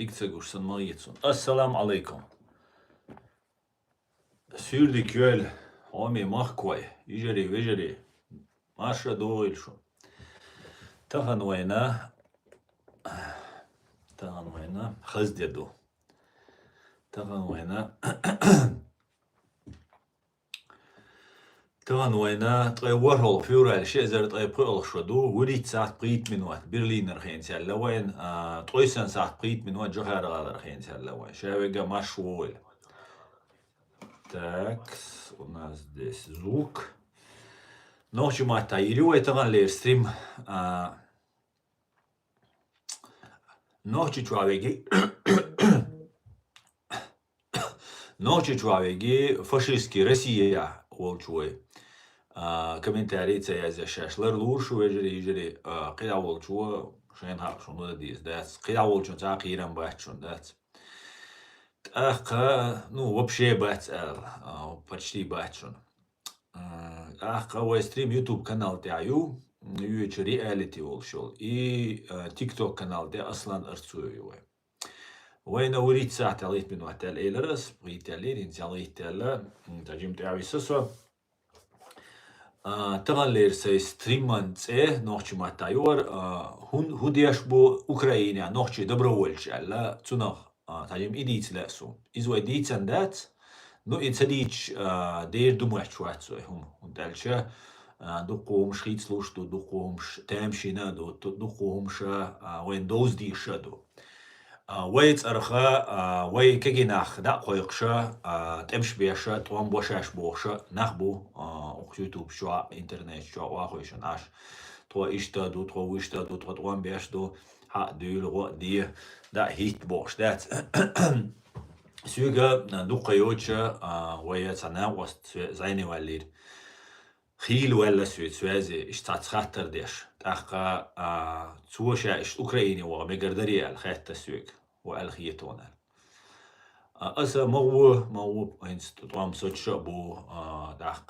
diktsegursan Maritson. Assalamu alaikum. Sürdi köl, omi mahkvay, ijeri vejeri, marsha doğilşu. Tahan vayna, khazdedu. Tahan vayna, طي ورهل فيورال شيء زرت طي بقول شدو وليت ساعة بقيت من وقت برلين رخين سال وين طي ساعة بقيت من وقت جهر على رخين سال وين شاويجا مشغول تاكس وناس ديس زوك نوشي ما تايري ويتغن لير ستريم نوشي تشاويجي نوشي تشاويجي فاشيستكي روسيا والشوي комментарии цеязя шашлар луршу ежери қираволчу шен хақшун да диз дац қираволчу за қиран бачун дац вообще бац почти бачун ой стрим YouTube канал тяю юечи реалити волшол и TikTok канал те аслан арцую وين أريد ساعة عليت من وقت الإيلرس بغيت الليل عليت لا تجيم تعوي سسو تغلير سي ستريمان تسه نوخشي ماتايور هودياش بو أوكرانيا نوخشي دبروولش لا تنخ تجيم إديت لأسو إذا إديت عندات نو إتسديش دير دموح شوات سوي هم ونتالشا دقوهم شخيت سلوشتو دقوهم تامشينا دقوهم شا وين دوز دي شادو ويت أرخا وي كجناخ دا قيقشة تمش بيشة توام بوشاش بوشة نخبو يوتيوب شو إنترنت شو واخويش ناش تو إشتادو تو ويشتادو تو توام بيشتو ها ديل غو دي دا هيت بوش دات سوغا دقيوتشة ويت أنا وست زيني والير خيل ولا سوازي اشتات خاطر ديش تاخا توشا اش اوكراني ومقدري الخيت سوق والخيتونا اسا مو انست طوام سوتشا بو تاخ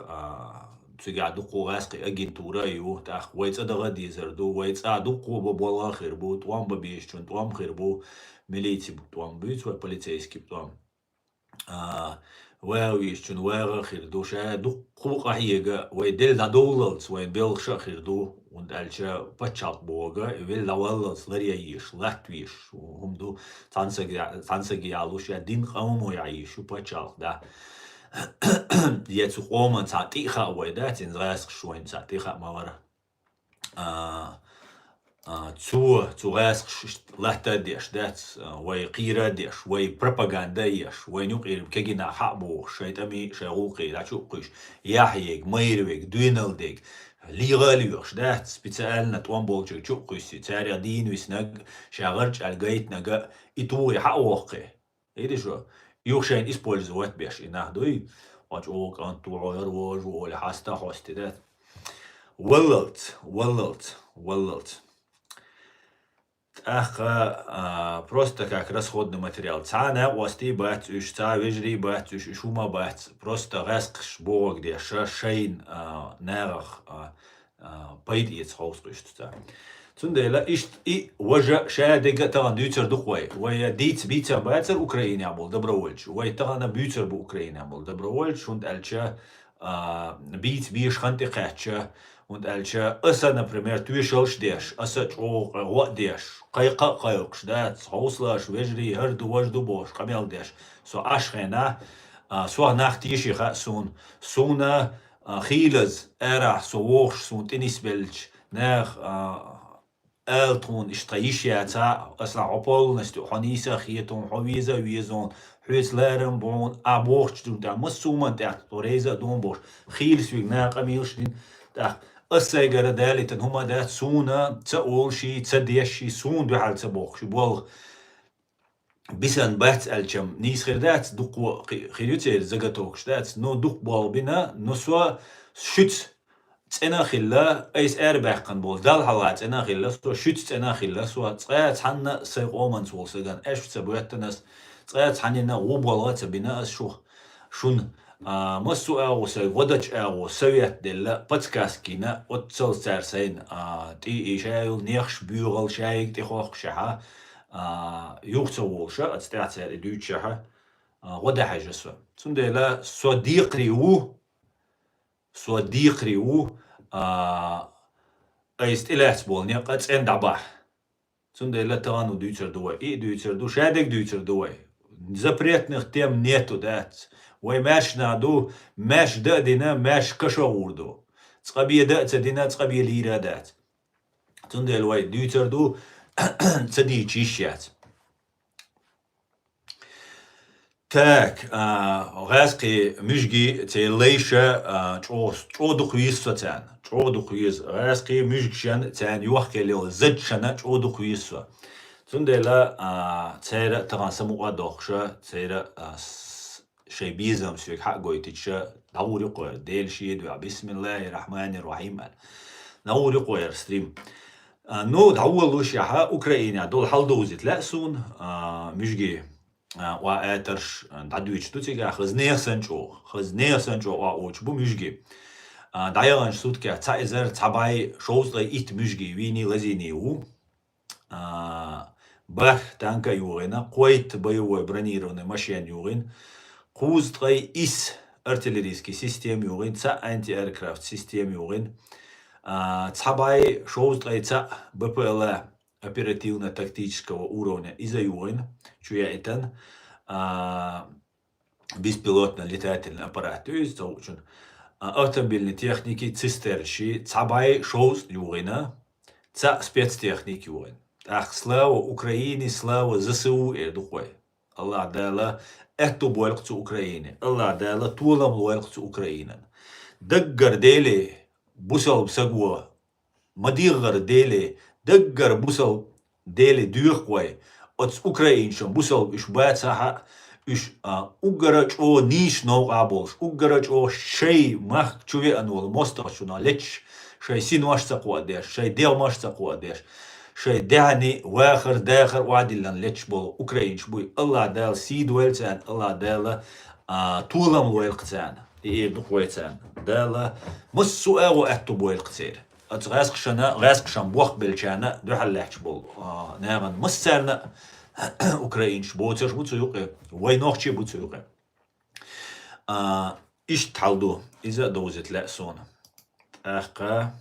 تسقع دقو غاسقي اجنتورا يو تاخ ويت ادغا ديزردو ويت ادقو ببولا خير بو طوام ببيشتون طوام خير بو ميليتي بو طوام بيت وبوليتسيسكي طوام واويشتون واغا خير دو شا دقو قحيقا ويدل دا دولالس وين بيلغشا خير دو وندالشا باتشاق بوغا ويل داولالس لريايش لاتويش وهم دو تانساقي علوش دين قومو يعيشو باتشاق دا يتسو قوما تاتيخا ويدا تنزغاسق شوين تاتيخا مغارا تو غاسق لحتا ديش دات وي قيرا ديش وي بروباغندا يش وي نوقير كجينا حقبو شيتامي شاغوقي لا تشوقيش يحيق ميرويك دوينالديك ليغاليوش دات سبيتسالنا توامبولجي تشوقيسي تاريا دين ويسنق شاغرج الجيت نقا إتوي حقوقي إيدي شو يوخشين إسبولزوات بيش إناهدوي واجوك أنتو عير واجو ولا حاستا حوستي دات وللت просто как расходный материал. Цана вости бать уж ца вежри бать уж шума бать просто раскш бог где шейн нерах пайд ец хаускишта. Цундела ишт и вожа шадега таган дютер духвай. Вая диц бица бацер Украине был добровольч. Вай тагана бютер бу Украине был добровольч und алча биц биш ханти кача. Und alcha asa, например, tuishal deš, asa čoq what deš, qayqa qayqš dat, hauslash vejri herdu wajdu bosh, qamel deš. So ashkhena, so nachtishi sun, suna khilaz era so woch sun tinisbelch, nach elton ishtayishiata, asla opol nastu hanisa khieton hawiza wiezon, huislaren bon aboch doen da musuman dat toreza don bosh, khils wig na qamilshin da السيجارة دالت إن هما ده سونا تقول شيء تصديش شيء سون بحال تبوخ شيء بول بيسان بات الجم نيس خير دات دق خيرتير زجتوكش دات نو دق بال بنا نسوا شت تنا خلا أيس أربع قن بول دال حالات تنا خلا سوا شت تنا خلا سوا تقات حنا سيقومن سول سجن إيش تبغت الناس تقات حنا وبولات بنا شون مسو أو سوي ودج أو سويت دل بودكاست كنا وتصل سرسين تي إيشايل نيخش بيغل شايك تخوخ شها يوخت وولشة أتستعتها دوتشها غدا حاجة سو تندلا صديقريو أيست إلهت بولني قد إن دباح تندلا تغانو دوتشر دوي دوتشر دو شادك دوتشر دوي запретных тем нету, да. Ой, мяш наду, мяш да дина, мяш кашаурду. Цкабия да цадина, цкабия лира да. Тундел ой, дютерду, цади чищать. Так, غاسقي مجگي تيليشا چودو خويس فتان. چودو خويس غاسقي مجگشان تان يوحكي ليو زدشنا چودو خويس فتان. تندلا تيرا تغاسمو أدوخشا تيرا شي بيزم سيك حق قويتشا نوري قوير ديل شيد بسم الله الرحمن الرحيم نوري قوير ستريم نو دعولوش يحا أوكرانيا دول حال دوزيت لأسون مجگي وآترش دعدويتش توتيغا خزنيخ سنجو وآوش بو مجگي دايغانش سوتكا تايزر تاباي شوزغي إت مجگي ويني لزينيو بح танка югина, қойт боевой бронированный машин югин, кузтрай ис артиллерийский систем югин, ца антиаэркрафт систем югин, цабай шоустрай ца БПЛА оперативно-тактического уровня иза югин, чуя этан беспилотный летательный аппарат, то есть очень автомобильной техники, цистерши, цабай шоуст югина, ца спецтехник югин. Ах, слава Украине, слава ЗСУ духой. Аллах дала эту бойлкцу Украине. Аллах дала тулам бойлкцу Украине. Даггар дели бусал бсагуа. Мадиггар дели даггар бусал дели дюхвай. От Украиншам бусал иш бацаха иш угарач о ниш нов аболш. Угарач о шей мах чуве анул мостачуна леч. Шей синваш цакуадеш. Шей делмаш цакуадеш. شيء دعني واخر داخر وعدي لن ليش بول أوكرانيش بوي الله دال سيد ويلتان الله دال طولم ويلقتان يبدو ويلتان دال مسو أو أتو بويلقتير أتغاسق شنا غاسق شن بوق بالجانا دو حلحش بول نعم مسرنا أوكرانيش بوتش بوتو يوقي وينوخشي بوتو يوقي إيش تعودو إذا دوزت لا سونا أخا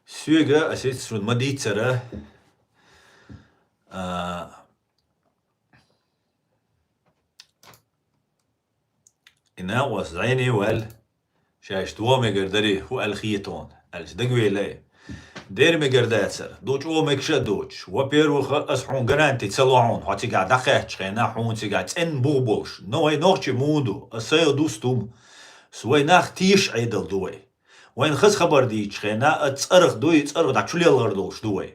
سويغا أسيت سرون مديتسرا إنا وزعيني وال شاش دوامي قردري هو الخيطون الجدقوي لي دير مقردات سر دوش او مكشا دوش وبيروخ أسحون قرانتي تسلوعون حتى قاعد أخيش خينا حون تقاعد تن بوغبوش نوي نوخشي موندو أسيو دوستوم سوي ناخ تيش عيدل دوي وين خز خبر ديش خينا أتصرخ دوي تصرخ داك شو ليل غردوش دوي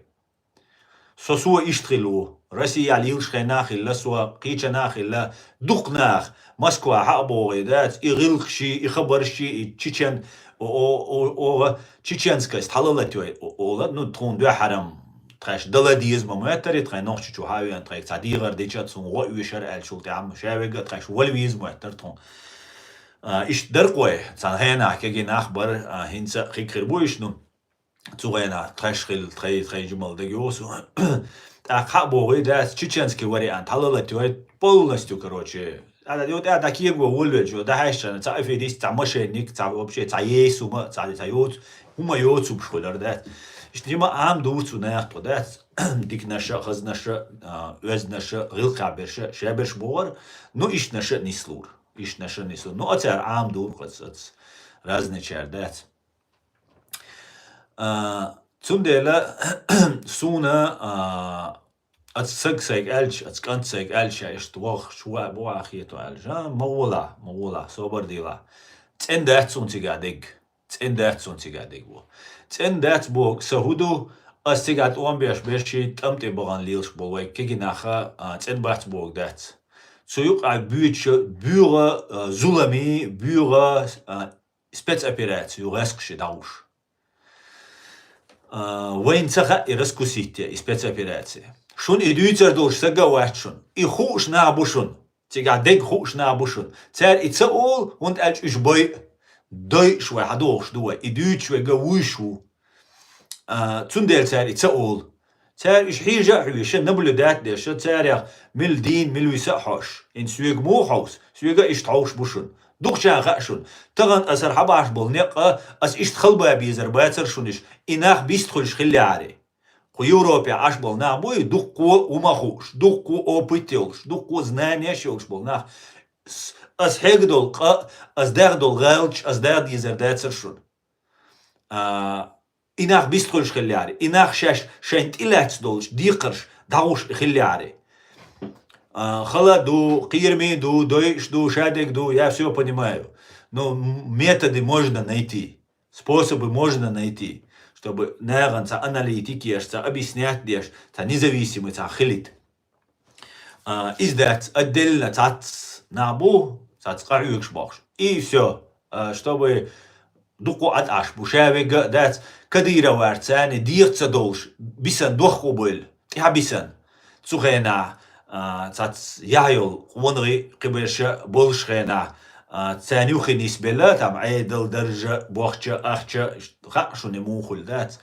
سوسوا يشتغلوا روسيا ليلش خيناخ إلا سوا قيتش ناخ إلا دوق ناخ موسكوا حقبو غيدات يغلق شي يخبر شي تشيتشن او تشيتشنسكا استحللت اولا نو تون دو حرم تخش دلاديز ممتري تخي نوخش تشو هاوي ان تخي صديقر ديچات سون و يشر ال شولت عم شاويغا تخش ولويز مؤتر تون ايش درقوي صار هنا كي نخبر هنسا خير بويش نو تغينا تخش خيل تخي جمل دغيوسو так богы да чеченский вариант حللت полностью короче это такие говорят, что да еще за эфирис за мошенник, за вообще за Иисума, за йод, умоет субшколер, да. Что мы ам дуцу на это, да. Дик наша, хаз наша, өз наша, гилка берша, шебеш бор, но иш наша не слур, иш наша не слур. Ну а цар ам дур, хаз разные чар, да. Zum dela suna أتسقسق ألش أتسقنسق ألش إشتوخ شوا بواخيتو ألش مولا صبر ديلا تندات سونتي بو تندات بوك سهودو أستيقات أوان بيشي تمتي بغان ليلش بولوي كيكي ناخا تندات بوك دات سويق على بيورا زولامي بيورا سبيتس أبيرات يغسقش داوش وين تخا يرسكوسيتي спецоперация شون إدويتر دوش سجا واتشون يخوش نابوشون تيجا ديك خوش نابوشون تار إتسأول وانت ألش إش بوي دوي شوي حدوش دوا إدويت شوي جويشو تندل تار إتسأول تار إش حيجا حويش نبلو دات ديش تار يا مل دين مل ويسحوش إن سويق مو حوس سويقا إش تعوش بوشون دوك شان غاشون تغن أسر حباش بولنق أس إش تخلبا بيزر باتر شونش إناخ بيستخلش خلي عاري خو Европе аж был на бой, дух ко умахуш, дух ко опытелш, дух ко знания шелш был на as hegdol qa as dagdol galch as dagd yezerdatser shun. Inach bistkhulsh khiliari, inach shash shant ilats dolsh diqirsh dagush khiliari. Хала ду, qirmi ду, дойш ду, шадек ду, я все понимаю. Но методы можно найти, способы можно найти. Чтобы нервно аналитики, объяснять деш, независимый, хилит. Издать отдельно набу, скарюкш бокш. И все, чтобы дуку от аш, бушевига, дать кадира варцани, дирца долш, бисан духу был, я бисан. Цухена, яйол, вонри, кибеша, большхена. تانيوخي نسبة لا تام عيدل درجة بوخشة أخشة خشوا نموخل ذات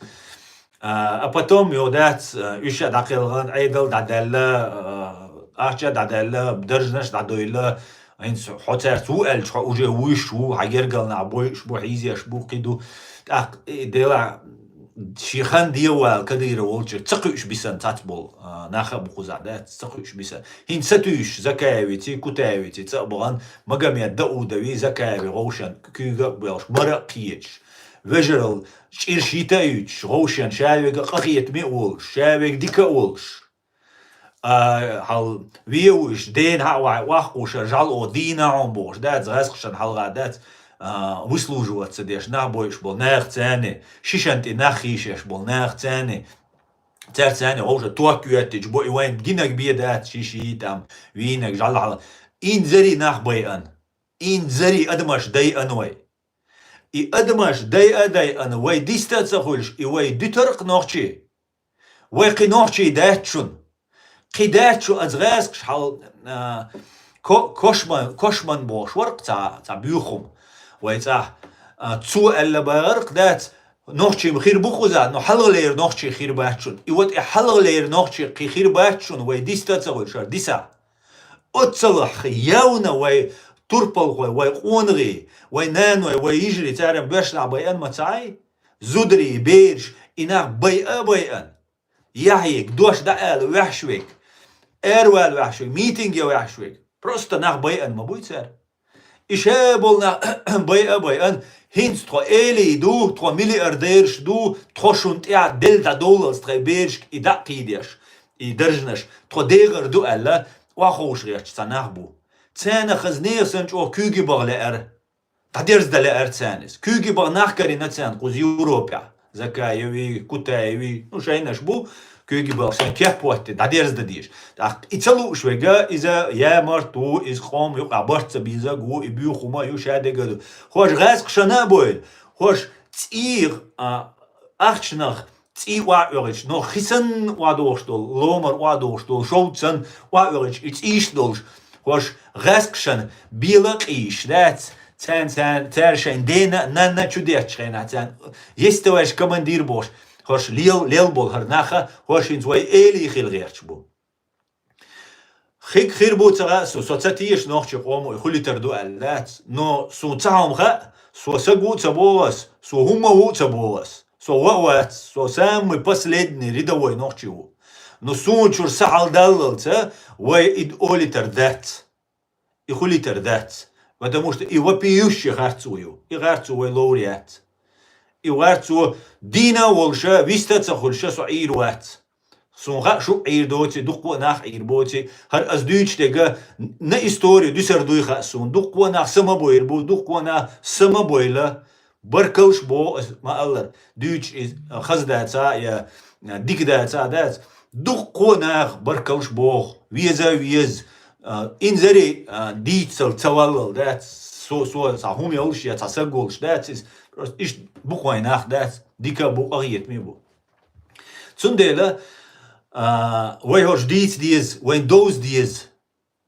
أبطم يودات إيش دقيقة عيدل دعدلا أخشة دعدلا بدرجناش دعدويلا إن حتى سؤال شو وجه وشو هيرجع نعبوي شو حيزي شو قيدو دلا شيخان ديوال كدير والش تقيش بيسان تاتبول ناخب خوزعدات تقيش بيسان هين ستوش زكاويتي كتاويتي تقبغان مقامي الدقو دوي زكاوي غوشان كيغا بيلش مرقيتش وجرل شير شيتايوش غوشان شاويق قخيت ميولش شاويق ديكا ولش هل ويوش دين هاوعي واخوش رجال دينا عمبوش دات زغاسقشان حلغادات выслуживаться деш на бойш был нах цены шишанти нахишеш был нах цены цер цены уже туакюэтич бой вайн гинак биедат шиши там винак жалла инзари нах байан инзари адмаш дай анвай и адмаш дай анвай дистаца хульш и вай дитарк нохчи вай кинохчи датчун قداتشو ازغاسك شحال كوشمان بوش ورق تا بيوخم ويتاه تسو ألا بارق دات نوخشي مخير بخوزا نو حلغ لير نوخشي خير باتشون إيوات حلغ لير نوخشي خير باتشون وي ديستا تسوي شار ديسا أتصلح يونا وي تربل وي قونغي وي نانوي وي يجري تارم باشنا بيان متاعي زودري بيرش إناق بيان يحيك دوش دقال وحشويك إروال وحشويك ميتينج وحشويك просто ناق بيان ما بويتسار إشابولنا بيان هينس ترو إلي دو ترو مليارديرش دو ترو شونت دلتا دولارز تري بيرش إدا قيديش إدرجنش ترو ديغر دو ألا واخوش ريش تناخبو تانا خزنير سنج أو كوغي بغ لأر تديرز دا لأر تانس كوغي بغ ناخكاري نتان قوز يوروبيا زكا يوي كوتا يوي نوشاينش بو كوغي بغ سان كيف بواتي تديرز دا ديش إتسالو شويقا إذا يا مرتو إز خوم يقع برتس بيزا قو إبيو خوما يو شادي قدو خوش غاسق شنا بويل خوش تيغ أخشنخ تي واعوريش نو خسن وادوش دول لومر وادوش دول شوتسن واعوريش إتيش دولش خوش غاسق شن بيلق إيش دات تان تارشين دينا نانا چوديش خينا تان يستوش كماندير بوش خوش ليل بول هرناخا خوش إنزوي إيلي خيل غيرش بو خيك خير بو تغا سو تاتيش نوخش قومو يخلي تردو ألات نو سو تاهم خا سو سقو تبوس سو هما هو تبوس سو وقوات سو سامي последний рядовой нохчеву но сунчур саал даллалца وي إد أولي تردات يخلي تردات потому что и вопиющий гарцую и гарцую лауреат и гарцую دينا والشا вистаца хульша су عيروات سونغا شو عير دوتي دقوا ناخ عير بوتي هر از دويش تيغا نا историю дусер дуйха сун دقوا ناخ سما بوير بو دقوا ناخ سما بويلا بركلش بو ما الله دويش خزداتا يا ديكداتا دات دقوا ناخ بركلش بو ويز انزري ديتسل توالل دات سو صاهم يولش يا تسغولش دات is إيش بقوا ناخ دات ديكا بو أغيت مي بو Zundele, وي هوش ديز وين دوز ديز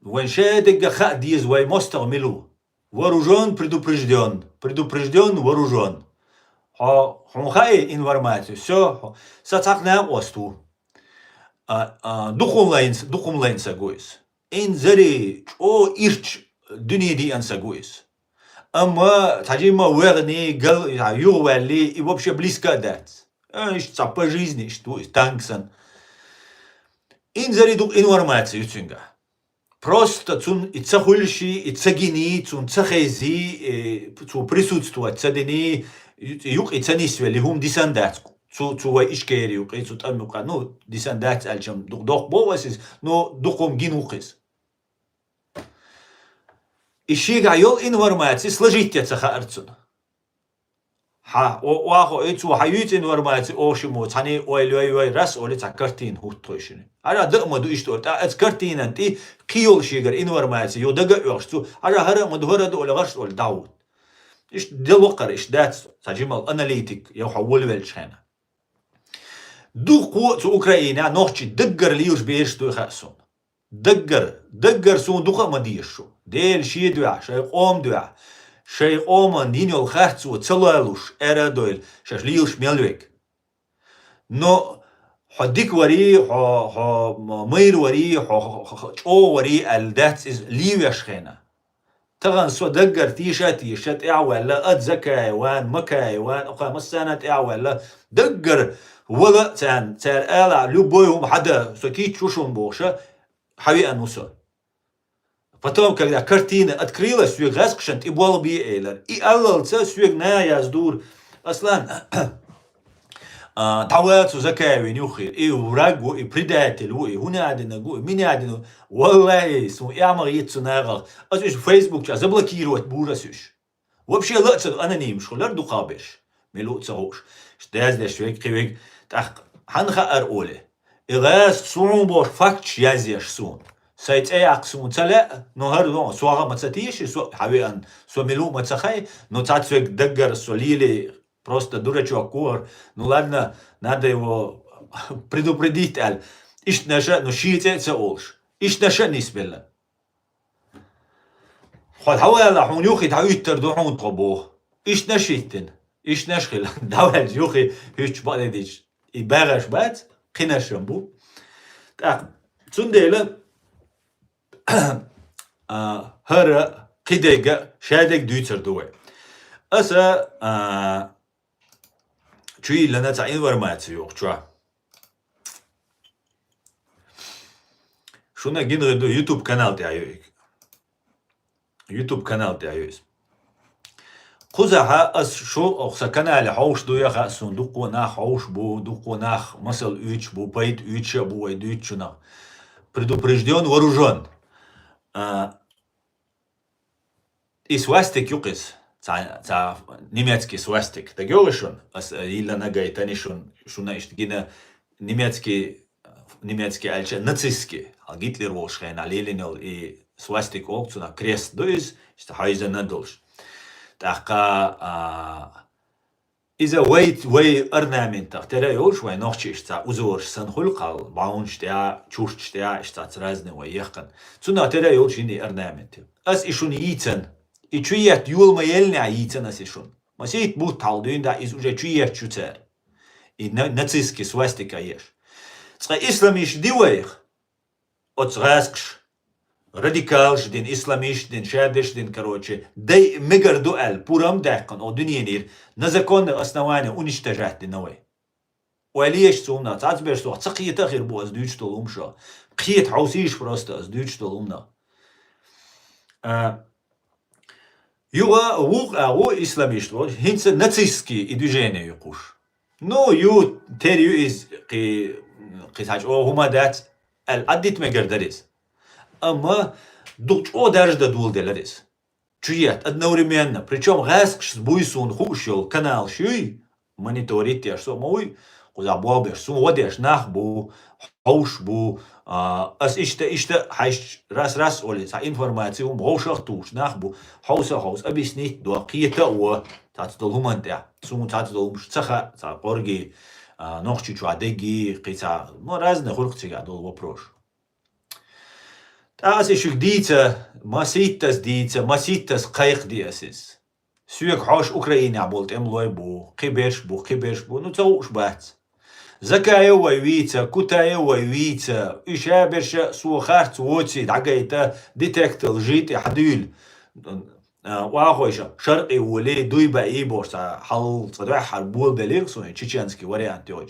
وين شادق خا ديز وين مستعملو вооружен предупрежден вооружен хай информацию все сацакна осту духумлайн сагуис ин зари о ирч дүние ди ансагуис ама таджима верни гал ювали и вообще близко дать по жизни что танксан ин зари дух информацию цинга просто цун ицахульши ицагини цун цахези цу присутствовать цадени юк ицанисвели хум дисандат цу ишкери юк ицу тамука ну дисандат алчам дух бовасис но духом гинухис ишига йол информации сложите цаха арцун ха оахо ицу хают информации ошимо цани ой раз оли цакартин хуттойшини ара дымаду иштор эц картинан ти киол шигер информации ё дага ёшцу ара хара мадхораду оли гарш оли даут иш делвақар иш дат саджимал аналитик ё хавол велчхана дуқу цу Украина нохчи даггар лиуш бешту хасун даггар сун духа мадишу ديل شي دوع شي قوم دوع شي قوم دينيو الخاتسو تسلالوش ارا دويل شاش ليوش ميلويك نو حديك وري مير وري او وري الدات از ليوش خينا تغن سو دقر تيشات اعوال اتزكاي وان مكاي وان اقام السنة اعوال دقر ولا تان تار الا لبويهم حدا سكيت شوشون بوشا حوي انوسو Потом, когда картина открылась, сюег раскшент и был би эйлер. И аллалца сюег на яздур. Аслан, тавацу закаеви нюхи. И врагу, и предателю, и хунядинагу, и минядину. Валлахи, су ямар яйцу нагах. А сюж фейсбук час заблокировать бура сюж. Вообще лацу аноним шхулар духабеш. Милуца хош. Штаз да швег кривег. Так, ханха ар оле. И газ сун бош факт язеш сун. سايت اي اقسم تلا نو هردو سواغا متساتيش سو حبيان سو ملو متسخاي نو تاتسوك دقر солили просто дурачок кур ну ладно надо его предупредить аль иш наша ну шиите цаолш иш наша нисбелла خد حوالا حون يوخي تعيتر دو حون طبوه иш نشيتن иш نشخل داول يوخي هيش بالديش يباغش بات قنا شمبو так цундела هر قيدك شادك دويتر دوي أسا شوي لنا تعين ورماتي يوخ شو نجين غدو يوتيوب كانال تاعيوك يوتيوب كانال تاعيوس قزها أس شو أخسا كانال حوش دويا خاسون دوكو ناخ حوش بو دوكو ناخ مسل үч بو بيت үч بو ويدويتشنا предупрежден вооружен и свастик юкис за немецкий свастик да гёшон ас illa нагай танишон шуна иштгина немецкий альча нацистский а Гитлер волшхен а Ленин и свастик олцуна крест доис что хайза надолш така إذا وي أرنامنت ترى يوش وين نخشي إشتا أزور سنخل قال باونش تاع تشوش تاع إشتا ترازن ويخن سنا ترى يوش إني أرنامنت أس إشون يتن إشوية يول ما يلنا يتن أس إشون ما سيت بوت تعلدين دا إز وجا شوية شو تار إن ناتسيسكي سواستيكا يش ترى إسلاميش ديويخ أتراسكش радикалш дин исламиш дин шадиш дин короче дай мегар дуэл пурам дахкан о дуньянир на законных основаниях уничтожать диновой уалиеш сумна цацбеш су цакиет ахир бу аз дүйч толумша киет хаусиш просто аз дүйч толумна юга вук исламиш то хинце нацистский и движение юкуш но ю терю из قيساج او هما دات العديت مجر درس اما دو درجة دول دلاريس чуят одновременно, причем гаск буйсун хушел канал шуй мониторить я что мой куда бобеш сум водеш нах бу хауш бу ас ишта хайш раз оли за информацию бошах туш нах бу хаус объяснить до какие-то о тат долуманта сум тат долум цаха за борги ногчи чуадеги, қица, ну, разные хуркцига дол вопрос. Тас ишук дица, маситас қайқ диасис. Сүйек хош Украина болт эмлой бу, қибеш бу, ну, цауш бац. Закая вайвица, кутая вайвица, ишаберша суахарц воци, дагайта, детектор, жит и хадюль. واخويش شرقي ولي دوي باي بورصة حل صدوع حربول بليغ سوني تشيچенسكي واريانت يوج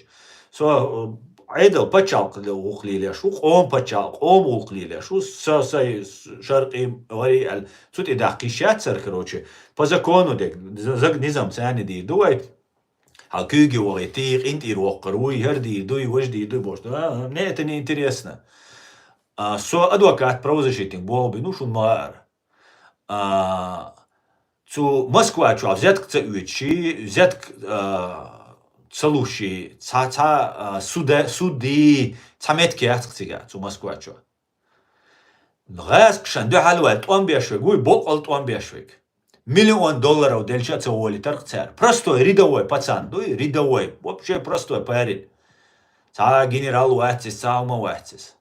سو عيدل بچالق وقلي ليشو قوم بچالق قوم وقلي ليشو سي شرقي وري سوت دقيقات سر كروچه по закону дек заг низам сани ди дуай حكيجي وغيتيق انت يروقروي هردي دوي وجدي دوي بورصة не это не интересно سو адвокат правозащитник был бы ну шун маар zu Moskwa chu взятка цеучи, взятка целуши, суди, цаметки яцкцига zu Moskwa chu. Нгас кшан ду халва тон бешвек, гуй бокол тон бешвек. $1 миллион дельча цеоли тарцер. Простой рядовой пацан, дуй рядовой, вообще простой парень. Ца генерал уатис, ца ума уатис.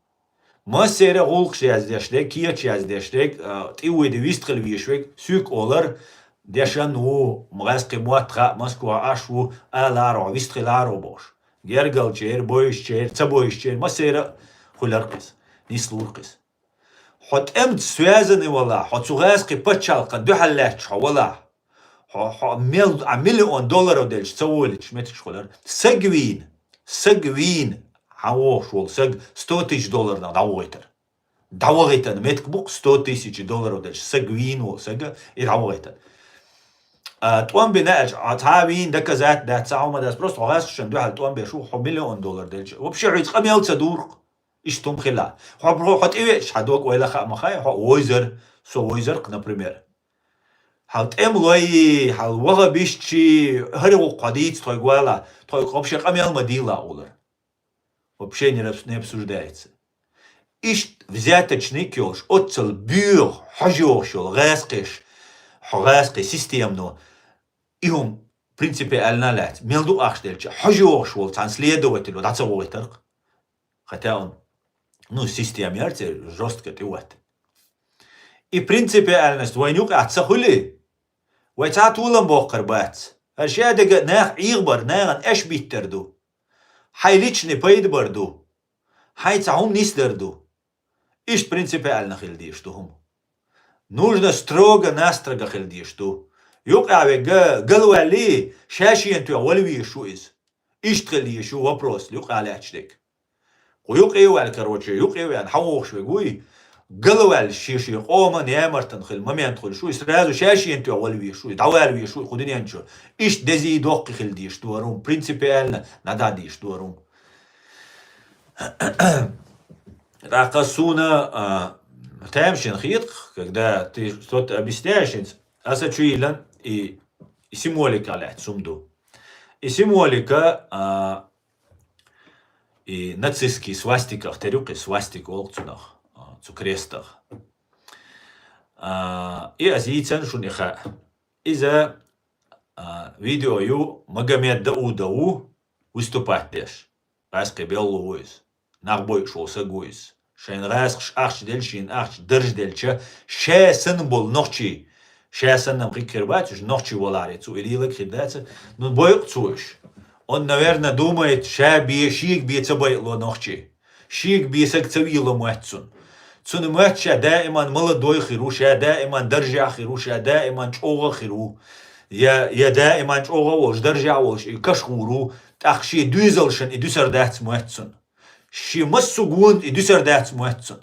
Масера гулкш яздешлек, кияч яздешлек, тиуиди вистхел вишвек, сюк олар, дешан у мгаске муатха, Москва ашу, аларо, вистхеларо бош. Гергал чер, бойш чер, цабойш чер, масера хуларкис, нислуркис. Хот эмт связаны вала, хот сугаске пачалка, духаллячха вала. $1 миллион дельч, цаолич, метрич хулар. Сагвин. حوش وول سج $100,000 دعوغيتن متك بوك $100,000 دلش سجوين وول سجا يدعوغيتن توان بناج عتابين دكا ذات ده تساوما ده بروست غاس شندو على توان بيشو $1 مليون دلش وبشي عيد قميل تدور ايش توم خلا حط ايش حدوك ولا خا مخاي ويزر ويزر например حالت املوي حال وغا بيشتي هرو قديت توي غوالا توي قبشي قميل مديلا اولر вообще не обсуждается. Ишт взяточный кёш, отцел бюр, хожёшел, рэскиш системно, им принципиально лять, мелду ахштельча, хожёшел, цан следователь, вот отцовый торг. Хотя он, ну, системерте, жестко ты вот. И принципиальность, войнюк отца хули. Войца тулам боккар бац. Аршадега нах игбар, наган эш биттерду. Хай личный поид барду, хай цаум нис дарду. Ишт принципиально хилдиштухум. Нужно строго-настрого хилдишту. Юк аве галуали, шашиенту авальвишу из. Ишт хилдишу вопрос, юк алячдик. Юк эвал, короче, юк эвал, хауошве гуи. Галуали шиши, ома неамартан хил, момент хилшу, и сразу шашиенту авальвишу, давальвишу, худинянчу. Ишт дези докки хилдишту варум, принципиально нададишту варум. Ракасуна таймшин хитк, когда ты что-то объясняешь, асачуилан и символика лять сумду. И символика и нацистский свастиках, терюки свастик олцунах, цукрестах. И азийцан шуниха. Из-за видео ю Магомед Даудау выступать деш. Раска беллу уиз. Нахбой шолса гуиз. Шайн раскш ахч дельчин ахч дырж дельча. Шэсэн бол нохчи. Шэсэн нам прикрывать, нохчи воларицу. Или лак хидаться. Ну бойк цуешь. Он, наверное, думает, шэ бие шик бие цабайло нохчи. Шик бие сакцавило муэтсун. Цун муэтча дائما молодой хиру, шэ дائما дыржа хиру, шэ дائما чога хиру. Я дائما чога волш, дыржа волш, и кашхуру. Ахши дюзелшен и дюсердец муэтсун. Ши массугунд и дюсердец муэтсун.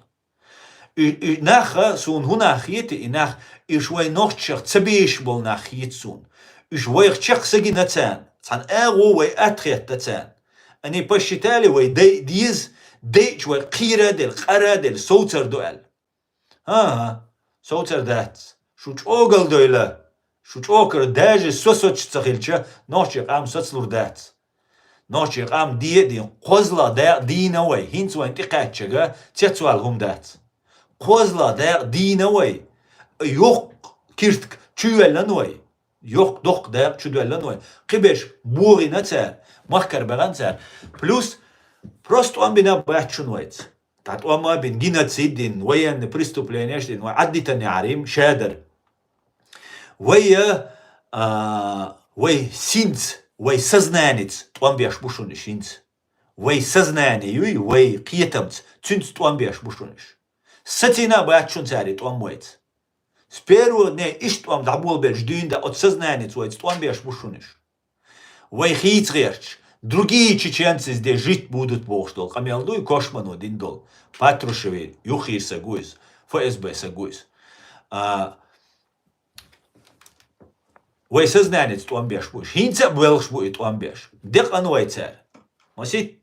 И наха сун хунахиете, и нах и швай нохчах цабиш бол нахиетсун. И швай чах саги нацан. Цан эгу вай атрет нацан. Они посчитали вай диз ديج والقيرة دل قرة دل صوتر دوال صوتر دات شو تشوغل دويلا شو تشوكر داج سوسوتش تخيلشا نوشي قام سوتسلور دات نوشي قام دي قوزلا دا دي نوي هينس وين تقاتشا تيتسوال هم دات قوزلا دا دي نوي يوق كيرتك تشوال نوي Yok dok da çüdellen oy. Kıbeş buği nacer. Mahkar begancer. Plus просто он бина бачунвайц. Тат ома бин геноцидин, военный преступления, штин, عدة نعريم شادر. ويا وي سينц, وي сознанец, он беш бушун шинц. Вей сознание, вей киетамц, цюнц туан беш бушуниш. Сатина бачун цари туан мойц. С первого дня иш туан дабул беш дюнда от сознания цуайц туан беш бушуниш. Вей хитцрерч. Другие чеченцы здесь жить будут, бог что. Камелду и Кошману диндол. Патрушеви, Юхир сагуис, ФСБ сагуис. Вей сознание туан беш буш. Хинца белш будет туан беш. Дек ануай царь. Масит.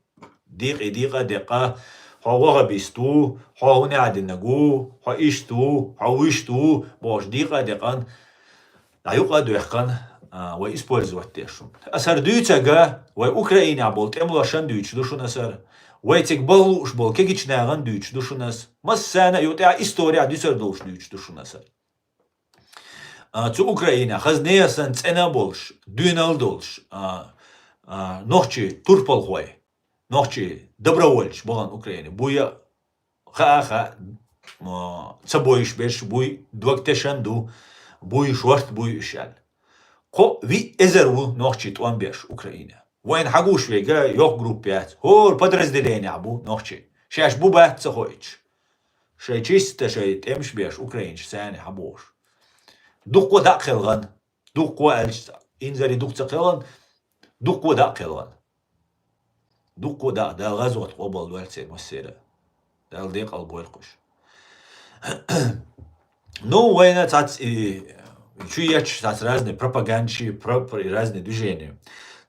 دقيقة حقوق بيستو حقوق عدنجو حقيشتو حويشتو باش دقيقة لا يقعد يحقن ويسبولز وقتشون أسر دوتشجا وأوكرانيا عبولت أملاشان دوتش دوشون أسر ويتقبلوش بول كيجيش ناغن دوتش دوشون أس مسانا يوتع إستوريا دوسر دوش دوتش دوشون أسر تو أوكرانيا خزنيا سنت أنا بولش دونال دولش نوخشي توربال خوي نوخشي добровольч болан Украине. Буя ха цабоиш беш буй двактешанду буй шварт буй шал. Ко ви эзеру нохчи туан беш Украине. Вайн хагуш вега ёх группят. Хор подразделение абу нохчи. Шаш буба цахоич. Шай чисто шай темш беш Украинч сани хабош. Дуқо дақилган. Дуқо алш инзари дуқ цақилган. Дуқо дақилган. دوكو دا غزوة قبل والسي مسيرة دا الديق البويرقش Ну, война тат чуяч тат разные пропаганщи, разные движения.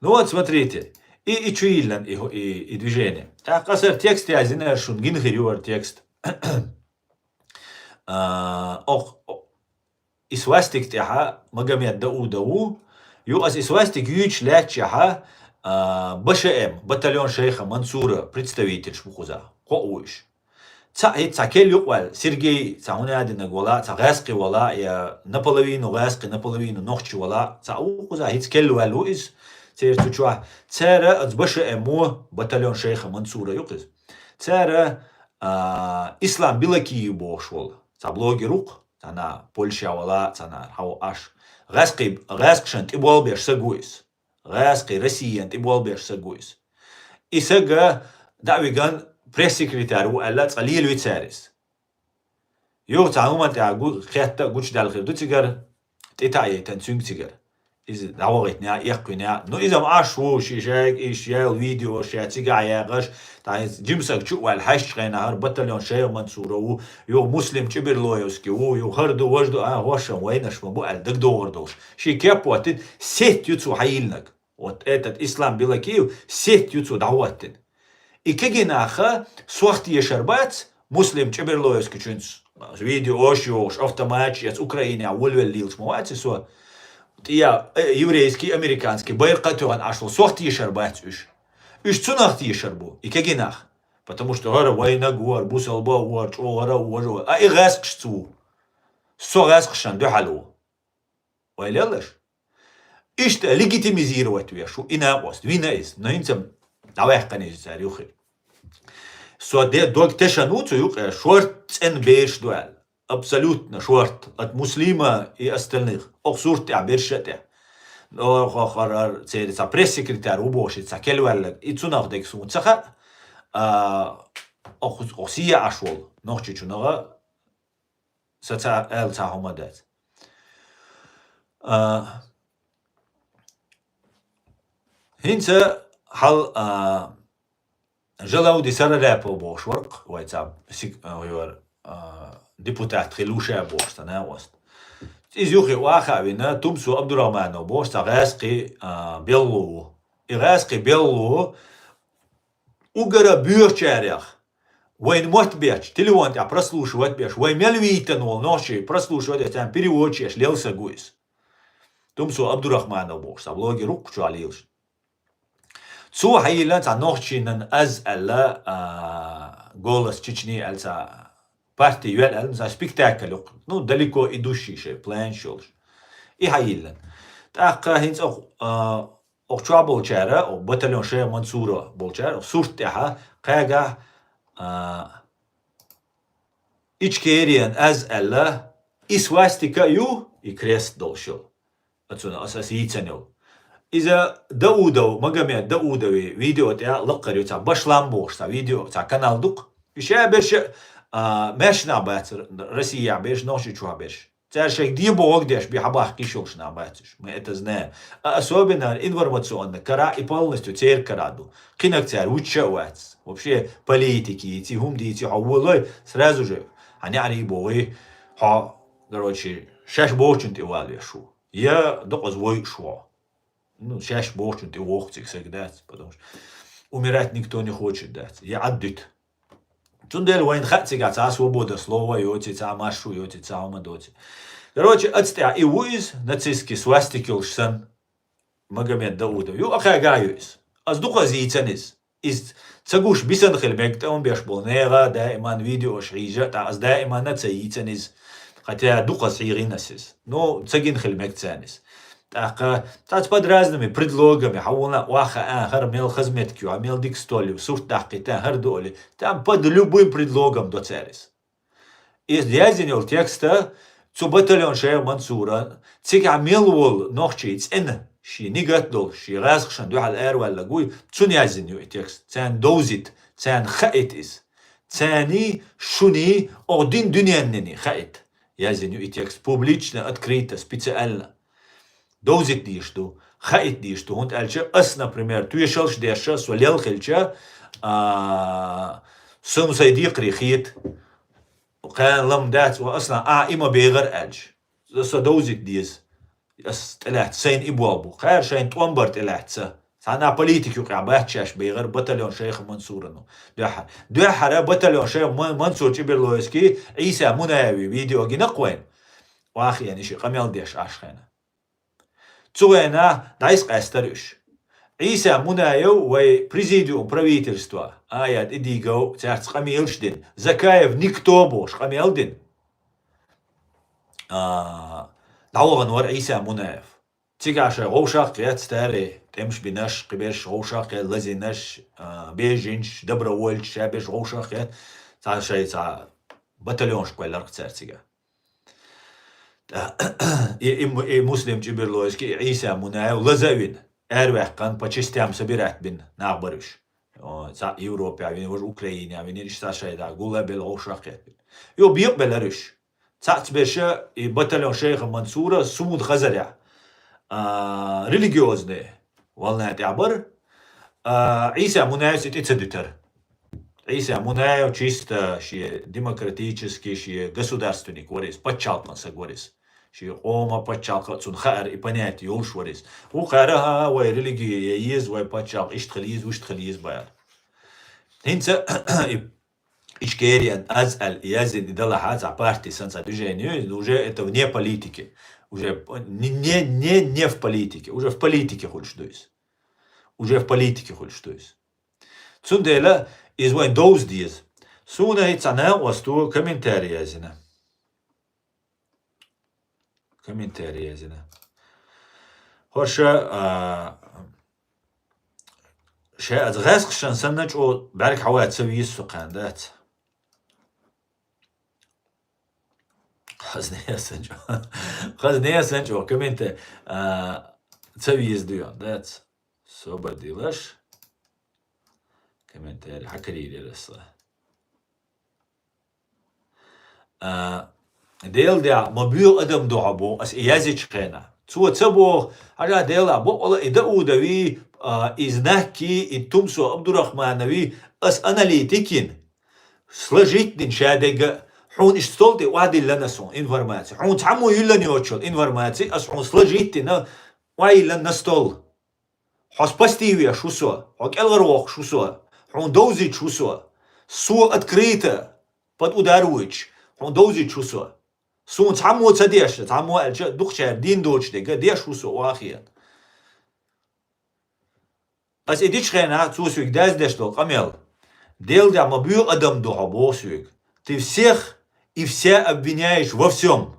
Ну вот смотрите, и чуиллан, и движение. Так, касар текст я знаю, что гингирюар текст. Ох, и свастик тяха, магамет дау, юас и свастик юч лячаха, БШМ, батальон шейха Мансура, представитель шмухуза, коуиш. Цакель юквал, Сергей, цауниадина гвала, цагески вала, я наполовину гески, наполовину нохчи вала, цаухуза, хицкель валуиз, церчучуа, цера от БШМ, батальон шейха Мансура юкиз. Цера ислам билакию бошвол, ца блоги рук, цана Польша вала, цана хау аш. Гескшен тибол беш сагуис. غاسقي رسيا تبغى بيش سجويس إسجا دعويجان بريسكريتار وقالت قليل ويتسارس يو تعاوما تعاقو خياتا قوش دالخير دو تيجر تيتاعي تنسونج تيجر إذا دعوغتنا يقنا نو إذا معاشو شيشاك إيش يا الفيديو شيا تيجا ياغش تعيز جيمسك شو والحش غينا هر بطلون شيء منصورة يو مسلم كبر لويوسكي يو هردو وجدو هوشا وينش مبو دك دوردوش شي كابواتن سيت يوتسو حيلنك вот этот ислам белакию сеть юцу даваттин. И кегинаха суахти ешербац муслим чеберлоевский чунц видео ошиош автоматч из Украины авульвел лилс мовати со я еврейский американский байркатуан ашло суахти ешербац уж цунахти ешербу и кегинах потому что гора война гуар бусалба гуар чогара гуар а и гаск со гаск духалу вайлелаш إيشتا ليجيتيميزيروات ويشو إنا وست وينا إس نينتم دعوة قنيج سار يخي سو ده دوك تشانوتو يق شورت إن بيش دوال أبسولوتنا شورت أت مسلمة أستلنيغ أو صورت عبيرشته أو خرر سيد سا بريس سكرتير وبوشي سا كلوالك إتسوناغ ديك سون سخا أو سيا أشول نوخشي چونغا ستا أل تاهما دات هنسا حال جلاو دي سر رابو بوش ورق ويتاب هو ديبوتات خلوشة بوش تنا وست إز يوخي واخا بينا تمسو عبد الرحمن بوش تغاسقي بيلو إغاسقي بيلو угара бюрчарях وين мот беч телефон я прослушивать беч вой мельвитен ол ночи прослушивать там переводчик лелса гуис тумсу Абдурахманов бош саблоги рук чуалилш цу хайла та ночи нан аз алла голос Чечни алса партия юэл за спектакль ну далеко идущий шей план шолш и хайла Так хинц أخشوا بولشارة أو بطلون شيء منصورة بولشارة صورتها قاعة إشكيريان از الله إسواستيكا يو يكريست دولشل أتصنع أساسي تنو إذا داودو مجمع داودوي فيديو تاع لقريو تاع باش لامبوش تاع فيديو تاع قنال دوق باش ماشنا بات روسيا باش نوشي شو باش تاع شيء دي بوغديش بيحباح كيشوش ناباتش ما اتزنا особенно информационно кара и полностью теперь караду кинок تاع وتشوات вообще политики эти هم дите حولوا сразу же они арибовые ها короче шаш бочин ты вали шо я доказвой шо ну шаш бочин ты вохтик всегда потому что умирать никто не хочет дать я отдыт Тундел вайн хатси гаца свобода слова йоти ца машу йоти ца умадоти. Короче, отстя и уиз нацистский свастикилшсан Магомед Даудов. Ю ахагаюис. Аз духа зийцанис. Из цагуш бисан хилбек он беш был нега дائما видео шрижа та аз дائما нацийцанис. Хотя духа сиринасис. Но цагин хилбек цанис. Так, под разными предлогами, хауна уаха хар мел хазметкю, а мел дикстолю, сурт дахкита хардоли, там под любым предлогом доцелись. Из дязенел текста, цу батальон шея Мансура, цика мелвол нохчиц эн, ши нигатдол, ши разхшан духал эрвал лагуй, цу нязеню текст, цан доузит, цан хаитис, цани шуни один дуняннени хаит. Язеню текст публично, открыто, специально. Доузит дишту, хаит дишту, он альча ас, например, туешалш деша, солел хельча, сум сайдик рихит, кан лам дат, асна има бегар альч. Заса доузит диз, ас телят сейн ибуабу, خير شين تومبر تلاتسا. سانا политику قاباتشاش بيغر بطلون شيخ منصورنو. دوحة بطلون شيخ منصور جبرلويسكي عيسى مناوي فيديو جنقوين. واخي يعني شي قميل ديش عشخينا. Цуэна дайск эстерюш. Иса Мунаев вай президиум правительства. Аят идиго царц камилшдин. Закаев никто бош камилдин. Дауган вар Иса Мунаев. Цигаше роушах кет старе. Темш бинаш кибеш роушах кет лазинаш бежинш добровольч шабеш роушах кет. Та шей та батальон шквеллар царцига. И муслим Джиберлойский Иса Мунаев лазавин эрвех кан почистям собирать бин нахбарыш. За Европе, а вин в Украине, а вин ишта шайда гула бел ошакет. Йо бик беларыш. Цац беша и батальон шейха Мансура сумуд хазаря. Религиозные волна табор. Иса Мунаев сидит цедитер. Иса Мунаев чисто ши демократический, ши государственник говорит, подчалкался говорит. Ши ома подчалка цун хар и понять юлш говорит. У хараха вай религия есть, вай подчал, иштхализ, уштхализ баяр. Хинца Ишкериан азаль язин идалаха за партии санса движению, уже это вне политики. Уже не в политике, уже в политике хоть что есть. Уже в политике хоть что есть. Цундела is when those days. Soon it's an was to commentary yazina. Commentary yazina. Horsha شيء أتغاسق شان سنج أو بارك حوات سوي السقان ذات خزنية سنج أو كم أنت تسوي يزديون ذات سوبر ديلاش كمنتاري حكري لي لسه ديل دع مبيو أدم دعبو أس إيازيش قينا تسوى تسبو حاجة ديل أبو والله إدأو دوي إزناكي إنتمسو عبد الرحمن أس أناليتيكين سلجيتنين شادق حون اشتولتي وادي لنا سون إنفورماتي حون تعمو يلن يوتشل إنفورماتي أس حون سلجيتنا واي لنا ستول حس باستيويا شو سوا حك الغروق شو سوا حون دوزيت شو سوا سوا أتكريتا بات أدارويتش حون دوزيت شو سوا سون تعمو تديش تعمو الجا دخشار دين دوتش ديك ديش شو سوا واخيا أس إديش خينا توسويك داز ديش دول قميل ديل دع مبيو أدم دوحا بوسويك ты всех и вся обвиняешь во всем.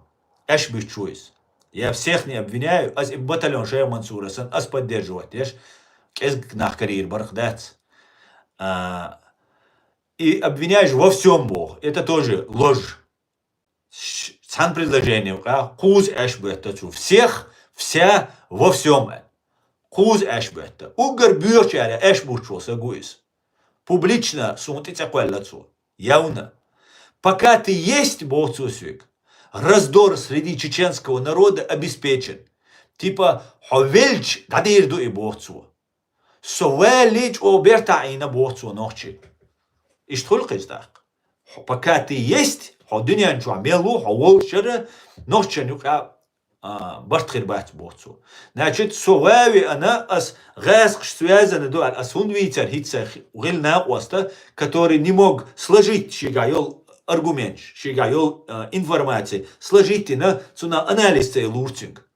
Эш бешчуис. Я всех не обвиняю, аз и батальон Шея Мансура, аз поддерживать, ешь, кезг нах карьер бархдец. И обвиняешь во всем Бог. Это тоже ложь. Сан предложение, куз эшбетта, всех, вся, во всем. Куз эшбетта. Угар бюрчаля эшбучо сагуис. Публично сунтица кваллацу. Явно. Пока ты есть Бог Цусвик, раздор среди чеченского народа обеспечен. Типа, ховельч, гадирду и Бог Цу. Совелич обертаина Бог Цу ночи. И что так? Пока ты есть, дуньян чуамелу, волшера, ночи нюка бартхир бать Богцу. Значит, совави она as гаск связаны дуаль, as он витер хитсах угильна оста, который не мог сложить шигайол аргумент, шигайол информации, сложить на цуна анализ цей лурцинг.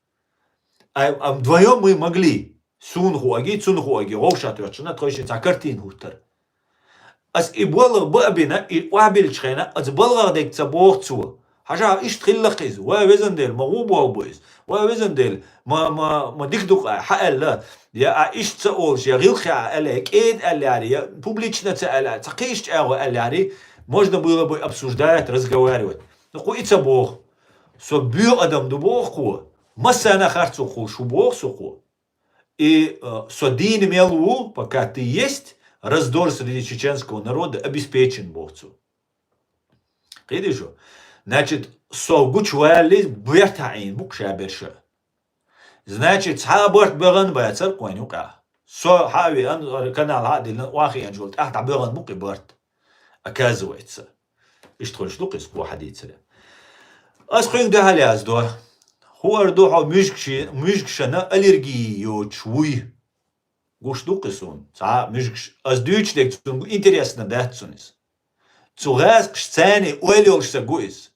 А вдвоем мы могли цунхуаги, волшатверчина, тройшица картин хутер. As I bolle babina I wabil chena as balgadek tsabortsu. Haja ish tkhillaqis wa wezendel maghub boys. Wa wezendel ma dikduk haalla ya ish tsaol shagil kha alek ed алярия публично цаала цакиш чаго алярий можно было бы обсуждать, разговаривать. Но хуица Бог. Со бю адам до Бог ку. Масана харцу ху шу Бог суху. И со дин мелу, пока ты есть, раздор среди чеченского народа обеспечен Богцу. Видишь? Значит, совгучвали бертаин букшаберша. Значит, саборт беган бацар койнука. Со хави канал хадил вахи анжулт ахта беган буки борт. Оказывается. И что штука из хадицера. Асхин да халяз до. Хуардо ха мюшкшана аллергию чуй. Гуштук сон. Са мюшкш аз дючлек цун интересно датсунис. Цугас кшцани уэлёлшса гуис.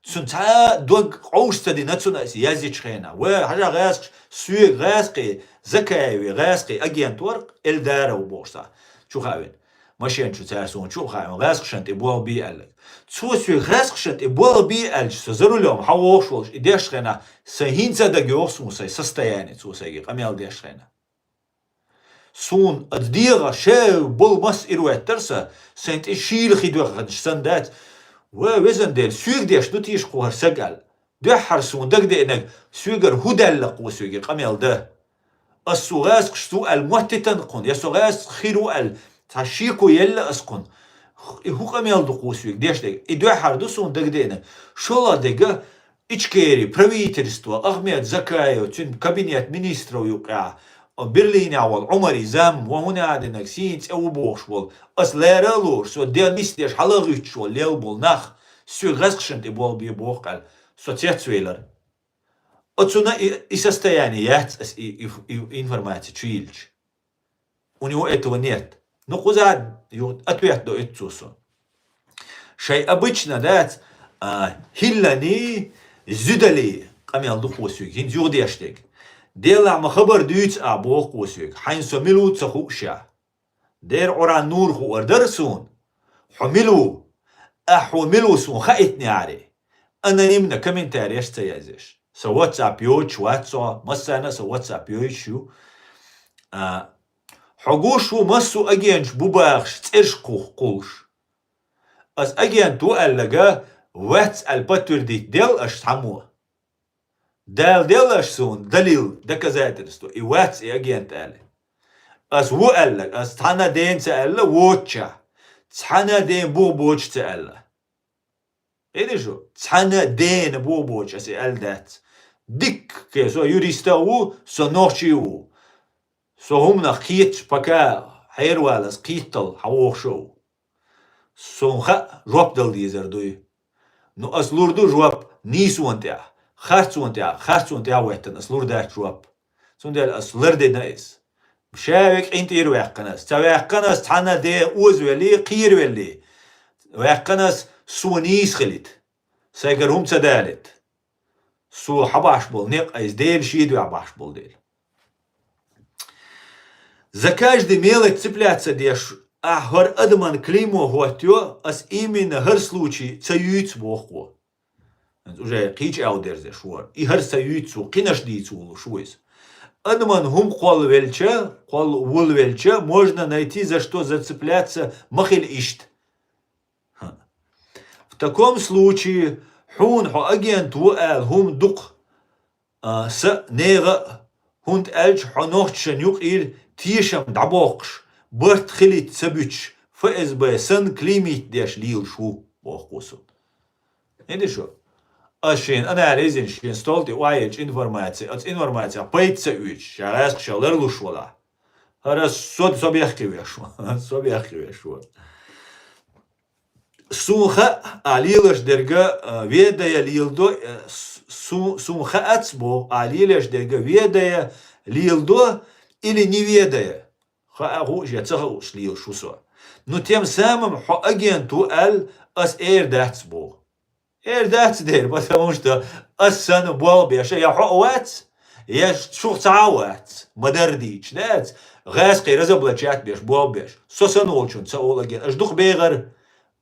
Цун та дог оушстади нацунас язичхена. Ва хажа гас сүй гаски закаеви гаски агентуар элдара убошса. Чухавин. Машин чуцарсон чухавин гаскшант и бол би алек. Цусүй гаскшант и бол би альш за рулем хавошволш и дешхена сахинца да гёсмуса состояние цусайги камел дешхена. Сун аддига шеу бол мас ируэттерса сент ишил хидугад сандат ва везендел сүйгдеш нутиш куар сагал дехар сун дагденек сүйгер худаллак وسүйгер камел да السوغاس قشتو الموتتن قن يا سوغاس خيرو ال تشيكو يلا اسقن هو камел духусүйг дештек и дехар дусун дагденек шола дега ичкери правительство Ахмед Закаев тюн кабинет министров юка Берлин أول عمري زم وهنا عندنا سينس أو بوشول أصلا لور سو ديال ميستيش حلاقيت شو ليل بول نخ سو غسقشن تبول بيبوقال سو تيتسويلر أتصونا إسستيانيات أس إنفورماتي تشيلج ونيو إتونيت نقوزاد يو أتويت دو إتسوسو شيء обычно دات هيلاني زدلي قام يالدو خوسيو هنزيو دياشتك ديلا ما خبر ديوت أبوه قوسيك حين سملو تخوشا دير عرا نور هو أردرسون حملو أحملو سون خايتني عري أنا نمنا كمين تاريش تيازيش سو واتساب يوش واتسا مسانا سو واتساب يوشو حقوشو مسو أجينش بباخش ترش قوش أس أجين تو ألقا واتس الباتور ديل أش تعموه دال سون دليل доказательство и вац и агент али ас ву алла ас тана ден цалла воча тана ден бу боч цалла эли жо тана ден бу боч ас алдат дик ке со юриста у со ночи у со хумна хит пока хайрвалас китал хавошо сонха жопдал дизердуй ну ас лурду жоп нисуантя خارتون وقتنا سلور داك جواب سندل أسلر دي نايس مشاوك انت يرو يقناس تاويقناس تحنا دي اوز ولي قير ولي ويقناس سو نيس خليت سايقرهم تدالت سو حباش بول نيق ايز ديل شيدو عباش بول ديل زكاج دي ميلك цепляться деш هر ادمان клеймо гуатё ас именно هر случай цаюц боху уже қич аудерзе шуар. И харса юйцу, кинаш дийцу шуйс. Адман хум қол вул велча, можно найти за что зацепляться махиль ишт. В таком случае хун хо агент вуэл хум дук с нега хунд элч хонохчен юк ир тишам дабокш برت خليت سبتش فإزبا سن كليميت ديش ليل شو بوخوسو. إني شو؟ أشين أنا عايزين شين столти وايج информация. От информация пойдется уч. Шараск шалерлу швала. Харас собяхкивеш. Собяхкивеш. Сумха алилаш дерга ведая лилдо сумха ацбо алилаш дерга ведая лилдо или не ведая. Но тем самым агенту Л ас эрдats бо. Эрдats дер, потому что ас сан болбеш, я хоуац, я шухцауац, модердич, дац, гасқи разоблачат беш, болбеш, сосан олчун, цаолаген, аж дух бегар,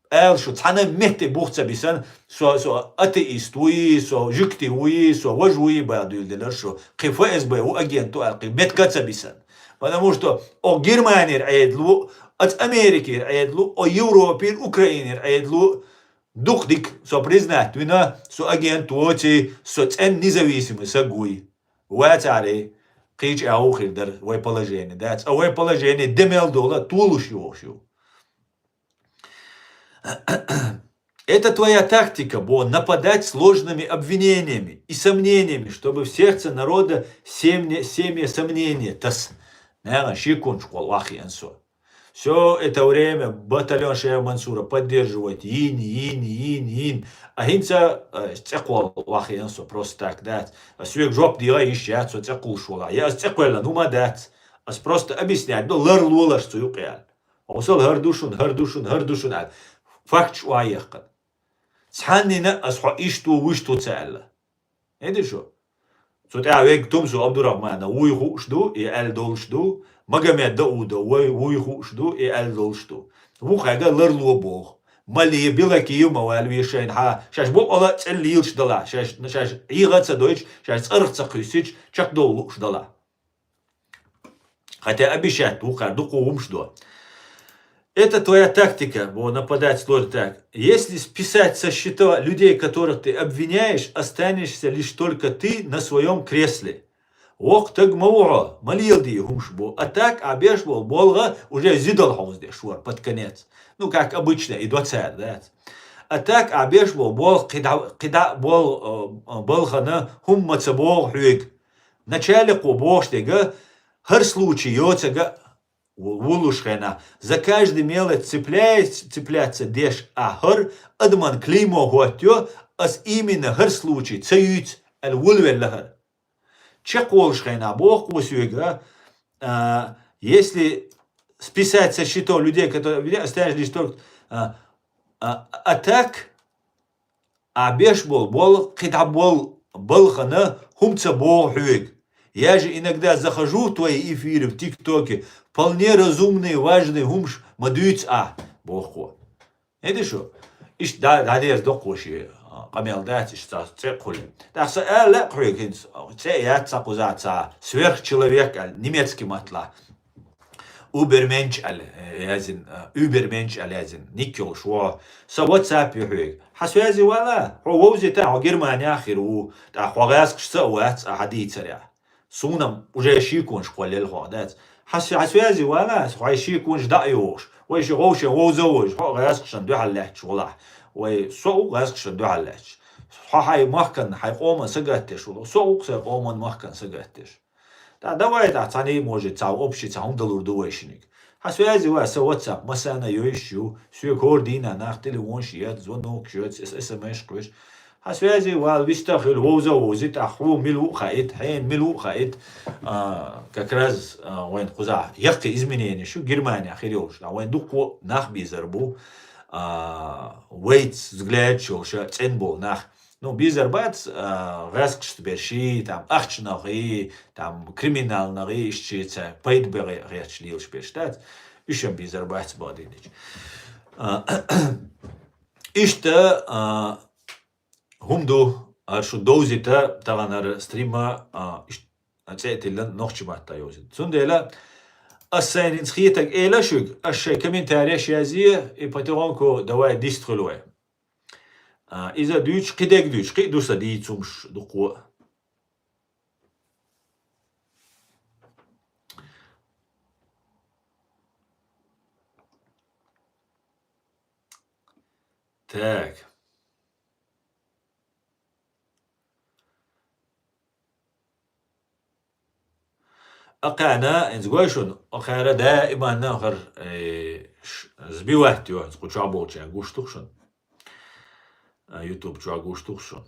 Эл шу цана мете бухца бисан, со атеист уи, со жукти уи, со вожуи бадуил делер шо, қифа эсбэ у агенту Л, меткаца бисан. Потому что о Германии райдлу, от Америки райдлу, о Европе, Украине райдлу, духдик, со признать, вина, со агентуоти, со цен независимый, сагуй. Ватари, кич аухирдер, вой положение, дать, а вой положение $10 тулушью. Это твоя тактика, бо нападать сложными обвинениями и сомнениями, чтобы в сердце народа семя сомнения, тас. Все это время батальон Шея Мансура поддерживает ин. А хинца цекол лахиенсо просто так дать. А свек жоп дела ищат, со цекул шула. Я цекуэла, ну мадать. А просто объяснять, ну лар лула, что юкял. А усал хардушун. Факт шуаехкан. Цханнина асхо ишту вишту цаалла. Это что? So der weg dum so Abdurrahman ui hushdu e el dolshdu Magomed Daouda ui hushdu e el dolshdu Wu khaga lerlu bo mali bilaki yuma wal wi shayn ha shash bo ala tselil shdala shash igatsa deutsch shash tsartsa qysich chak dol shdala хотя обещать wu khardu qum shdu. Это твоя тактика, нападать сложно так. Если списать со счета людей, которых ты обвиняешь, останешься лишь только ты на своем кресле. Ох, так мауа, малилди гумшбо. А так обешбол болга уже зидал хаузде шуар под конец. Ну, как обычно, и 20, да. А так обешбол бол кида бол болхана хуммаца бол хюик. В начале кубоштега, хар случай йоцега, за каждый мелочь цепляться деш ахар, адман клеймо готё, ас именно хар случай цаюц аль вулвеллахар. Чеколшхайна бог кусюга, если списать со счетов людей, которые останешь лишь только а так, беш бол, кида бол хана хумца бог хюик. Я же иногда захожу в твои эфиры в ТикТоке, вполне разумный, важный гумш мадуиц бохо. Это что? Иш дадер докоши, камел дать, иш цекули. Так что ла крикинс, я цакузаца, сверхчеловек, немецкий матла. Übermensch язин, никел шо, со WhatsApp يحويك. حسوازي ولا هو وزي تاعو جرمانيا آخر تاع خواغاسك شسوات حديث سريع. سونم وجا شيكونش قول الهادات حسوازي ولا خوي شيكونش دايوش ويش غوش وزوج غاسك شندو حلاتش والله وسو غاسك شندو حلاتش هاي مخكن حيقوم سجاتش ولا سوق سيقوم مخكن سجاتش давай тани может цау общий цаум долурдуешник حسوازي واسا واتساب مثلا يوشيو سو كوردينا ناختل وونشيات زونوك شوت اس ام اس كوش حسوازي والبيستخل وزوزت أخو ملو خايت حين ملو خايت ككراز وين قزاح يقي إزمنين شو جرمانيا خيريوش وين دوكو ناخ بيزربو ويت زغلاد شو تنبول ناخ نو بيزربات غاسك شتبرشي تام أخش نغي تام كريمينال نغي إشتيتا بايد بغي غياتش ليوش بيشتات إشم بيزربات بادينيش إشتا Humdu şu dozita tağanar streama acetillen nohçumatta yozit. Sundela السين تخيتك إيه لا شوك الشيء كمين تاريخ يازيه إبتغانكو دواء ديستخلوه إذا دوش قدك دوش قي دوسا دي تسمش دقوة تاك أقعنا إنزقوشون أقعنا دائما نهر زبي واحد يو زقو شعبو تشان قوش تخشون يوتيوب شو قوش تخشون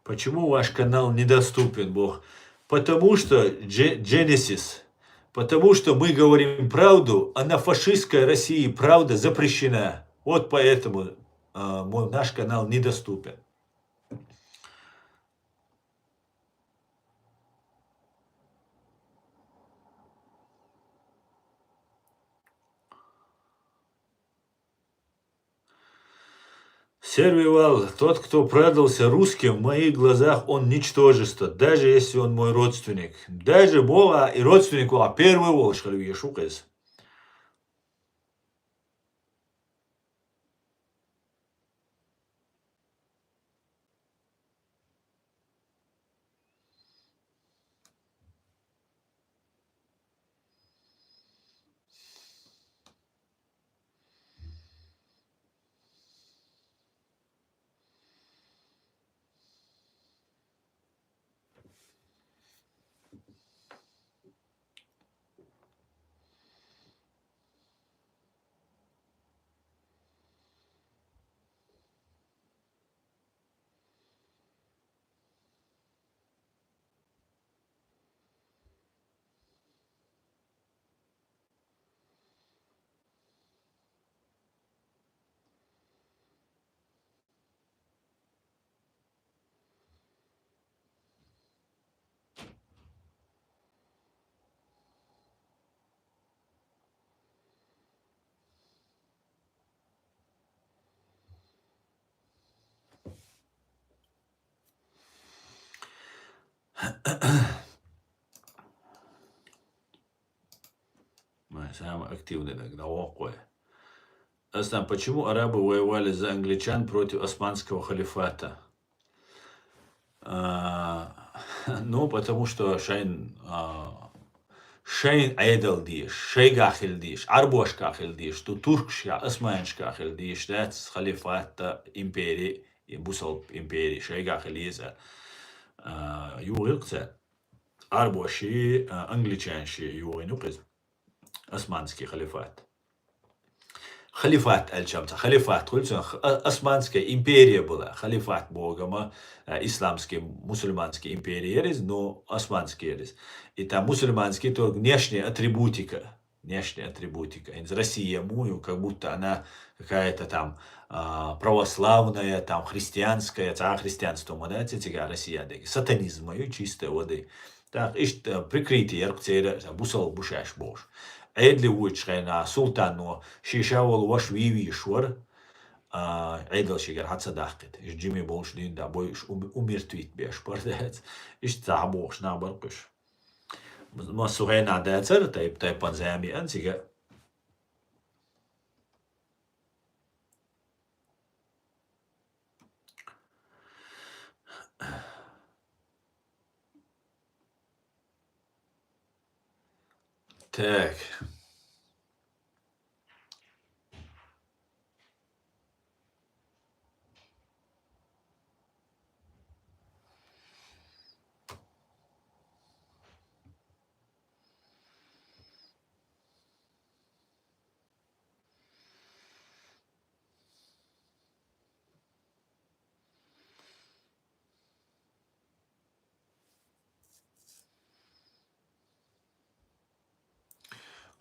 Почему ваш канал недоступен, Бог? Потому что Genesis, потому что мы говорим правду, а на фашистской России правда запрещена. Вот поэтому наш канал недоступен. Сервивал, тот, кто продался русским, в моих глазах он ничтожество, даже если он мой родственник. Даже Бога и родственнику, а первый волш, шукайс. Самый активный тогда окой. Аслан, почему арабы воевали за англичан против османского халифата? Ну, потому что Шейн Айдал диш, Шейгахил диш, Арбошкахил диш, ту Туркша, Османшкахил диш, да, халифата империи, Бусал империи, Шейгахил еза, Югилкца, Арбоши, англичанши, Югинукиз, Османский халифат. Халифат Аль-Шамса, халифат, Османская империя была, халифат Богома, исламский, мусульманский империя, но османский. И там мусульманский только внешняя атрибутика. Из России мую, как будто она какая-то там православная, там христианская, христианство, да, Россия, сатанизм, чистой воды. Так, и прикрытие, бусал бушаш бош. عيد وجهنا سلطان شيشاول وش ويوي شور عيد شيجر حتى داقت إيش جيمي بولش دين دا بوي إيش أمير تويت بيش بردات إيش تعبوش نعبرقش ما سوهين عداتر تايب بانزامي أنسيجا Так.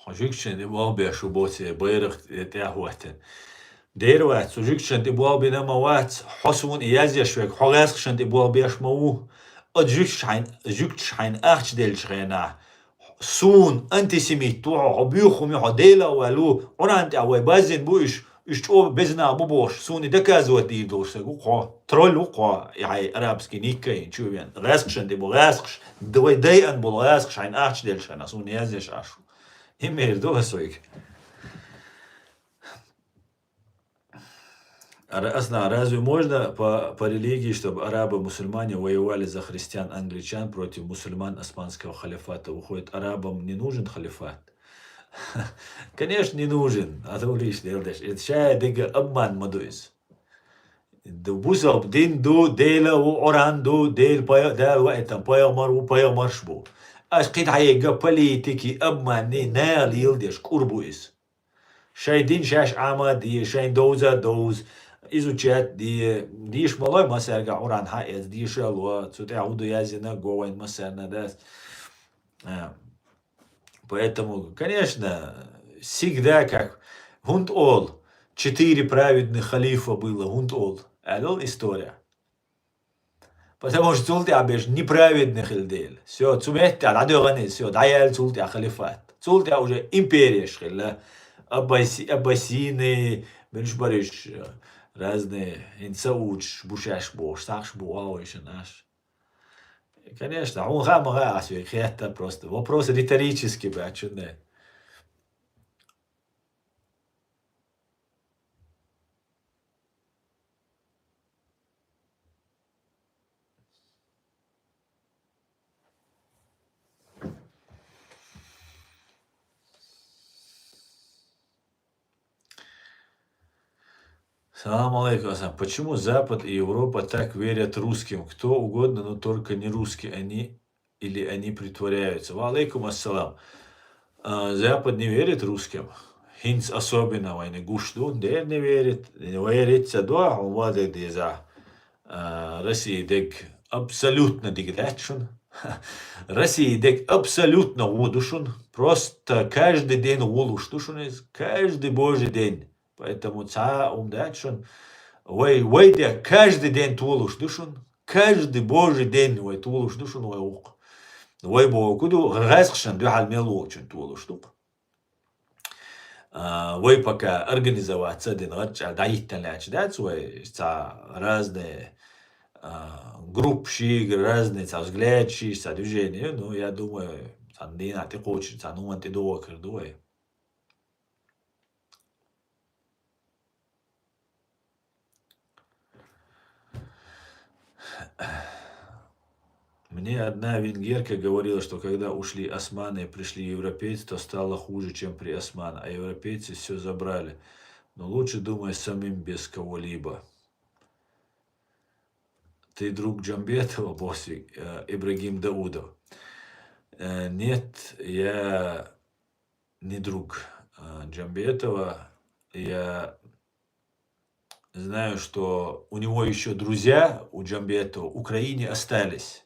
Hojikchen i bobe shubote bayrak tehwaten. Derwat sujikchen i bobe na mawat hasun iyazya shwek hogaskchen i bobe shmawu. Adjukschein arch del schrena. Soon antisemit to abukhum yadela walu onant awe bazin buish ishto bezna bubosh soon dekazot di dos go troll qo يعني arabski nikke chuven raskchen de boraskch de day an boraskchen arch del schrena soon yazya shashu. Имеешь, да, своих? Разве можно по религии, чтобы арабы-мусульмане воевали за христиан-англичан против мусульман османского халифата? Выходит, арабам не нужен халифат? Конечно, не нужен. А то лишь это шая дега обман мадуис. Бусаб дин ду дейла у оран ду дейл да вайтам пайгамбар у пайгамбар шбу. Аш قيد حيجا политики обман не нал يلدش курбуис. Шайдин шаш ама ди шайн доуза доуз изучать ди шмалой масерга уран хаэс ди шалва цуте ауду язина гоуэн масерна дас. Поэтому, конечно, всегда как гунд ол 4 праведных халифа было гунд ол. Это история. Потому что цулти абеш неправедных эльдель. Все, цумехти ададогани, все, даял цулти халифат. Цулти уже империя шхилла. Аббасины, Беншбариш, разные, Инсауч, Бушаш, Бош, Сахш, Буауиш, наш. Конечно, он гамага, это просто вопрос риторический, бачуне. Салам алейкум. Почему Запад и Европа так верят русским? Кто угодно, но только не русские. Они притворяются. Ва алейкум ассалам. Запад не верит русским. Хинц особенно войны гушду, дер не верит. Не верит садуа, он вадет за России дек абсолютно деграчен. России дек абсолютно удушен. Просто каждый день улуштушен. Каждый божий день. Поэтому ца умдачен. Вейдя каждый день тулуш душун. Каждый божий день вей тулуш душун вей ук. Вей бокуду гасхшан дюхал мелочен тулуш дук. Вей пока организоваться один рача даиттен ляч дац вей ца разные группши, разные ца взглядчи, ца движения. Ну, я думаю, ца дина ты хочешь, ца нуман ты докер дуэй. Мне одна венгерка говорила, что когда ушли османы и пришли европейцы, то стало хуже, чем при османах, а европейцы все забрали. Но лучше думай самим без кого-либо. Ты друг Джамбетова, боссик, Ибрагим Даудов? Нет, я не друг Джамбетова. Я знаю, что у него еще друзья, у Джамбетова, в Украине остались.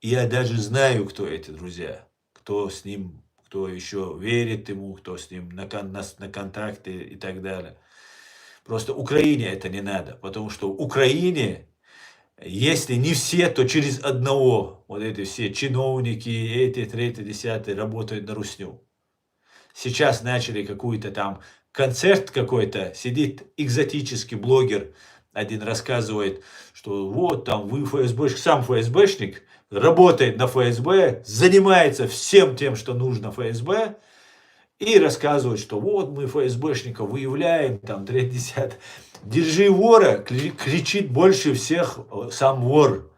И я даже знаю, кто эти друзья, кто с ним, кто еще верит ему, кто с ним на контакте и так далее. Просто Украине это не надо, потому что в Украине, если не все, то через одного, вот эти все чиновники, эти, третьи, десятые работают на русню. Сейчас начали какой-то там концерт какой-то, сидит экзотический блогер, один рассказывает, что вот там вы ФСБшник, сам ФСБшник, работает на ФСБ, занимается всем тем, что нужно ФСБ, и рассказывает, что вот мы ФСБшников выявляем, там, 30. Держи вора, кричит больше всех сам вор.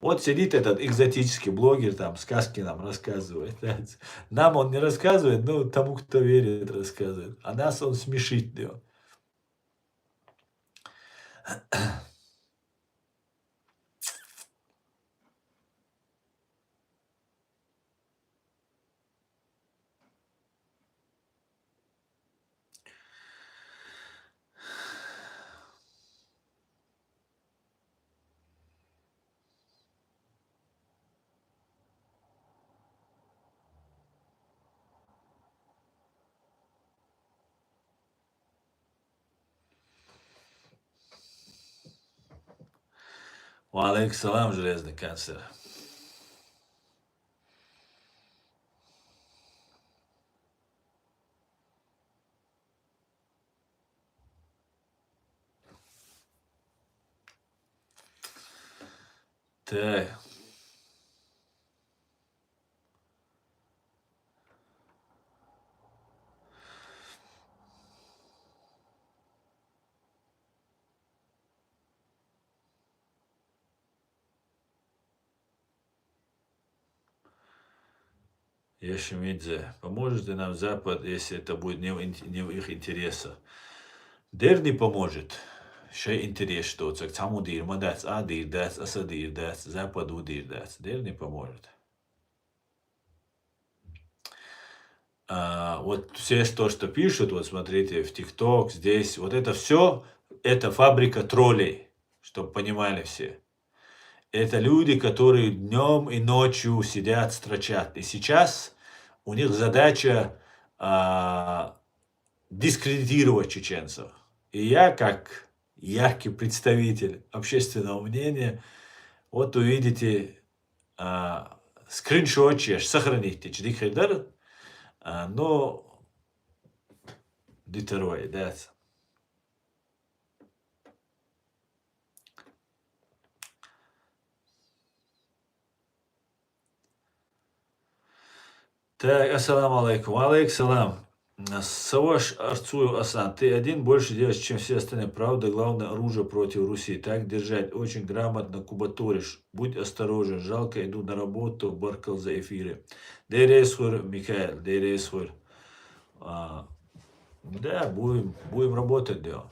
Вот сидит этот экзотический блогер, там, сказки нам рассказывает. Нам он не рассказывает, но тому, кто верит, рассказывает. А нас он смешит. Да. Валейкум салам, железный канцлер. Так. Ешемидзе, поможет ли нам Запад, если это будет не в их интересах? Дер не поможет. Şey интерес, что так тому дир, мадец, а дир, дец, асадир, дец, Западу дир, дец. Дер не поможет. Вот все то, что пишут, вот смотрите, в ТикТок, здесь, вот это все, это фабрика троллей, чтобы понимали все. Это люди, которые днем и ночью сидят, строчат. И сейчас у них задача дискредитировать чеченцев. И я, как яркий представитель общественного мнения, вот увидите скриншотчеш, сохраните, чдикхайдар, но дитерой, да. Так, ассаламу алейкум. Алейкум салам. Саваш Арцую Асан, ты один больше делаешь, чем все остальные. Правда, главное оружие против Руси. Так держать. Очень грамотно кубаторишь. Будь осторожен. Жалко, иду на работу, баркал за эфиры. Дейрейсхур, Михаил, дейрейсхур. Да, будем работать, да.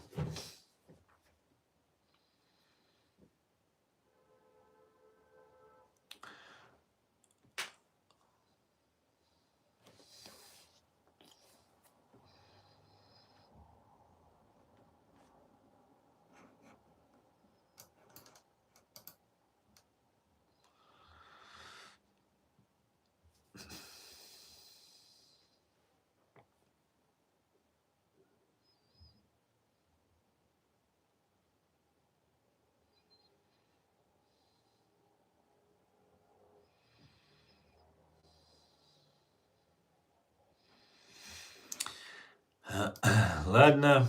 Ладно,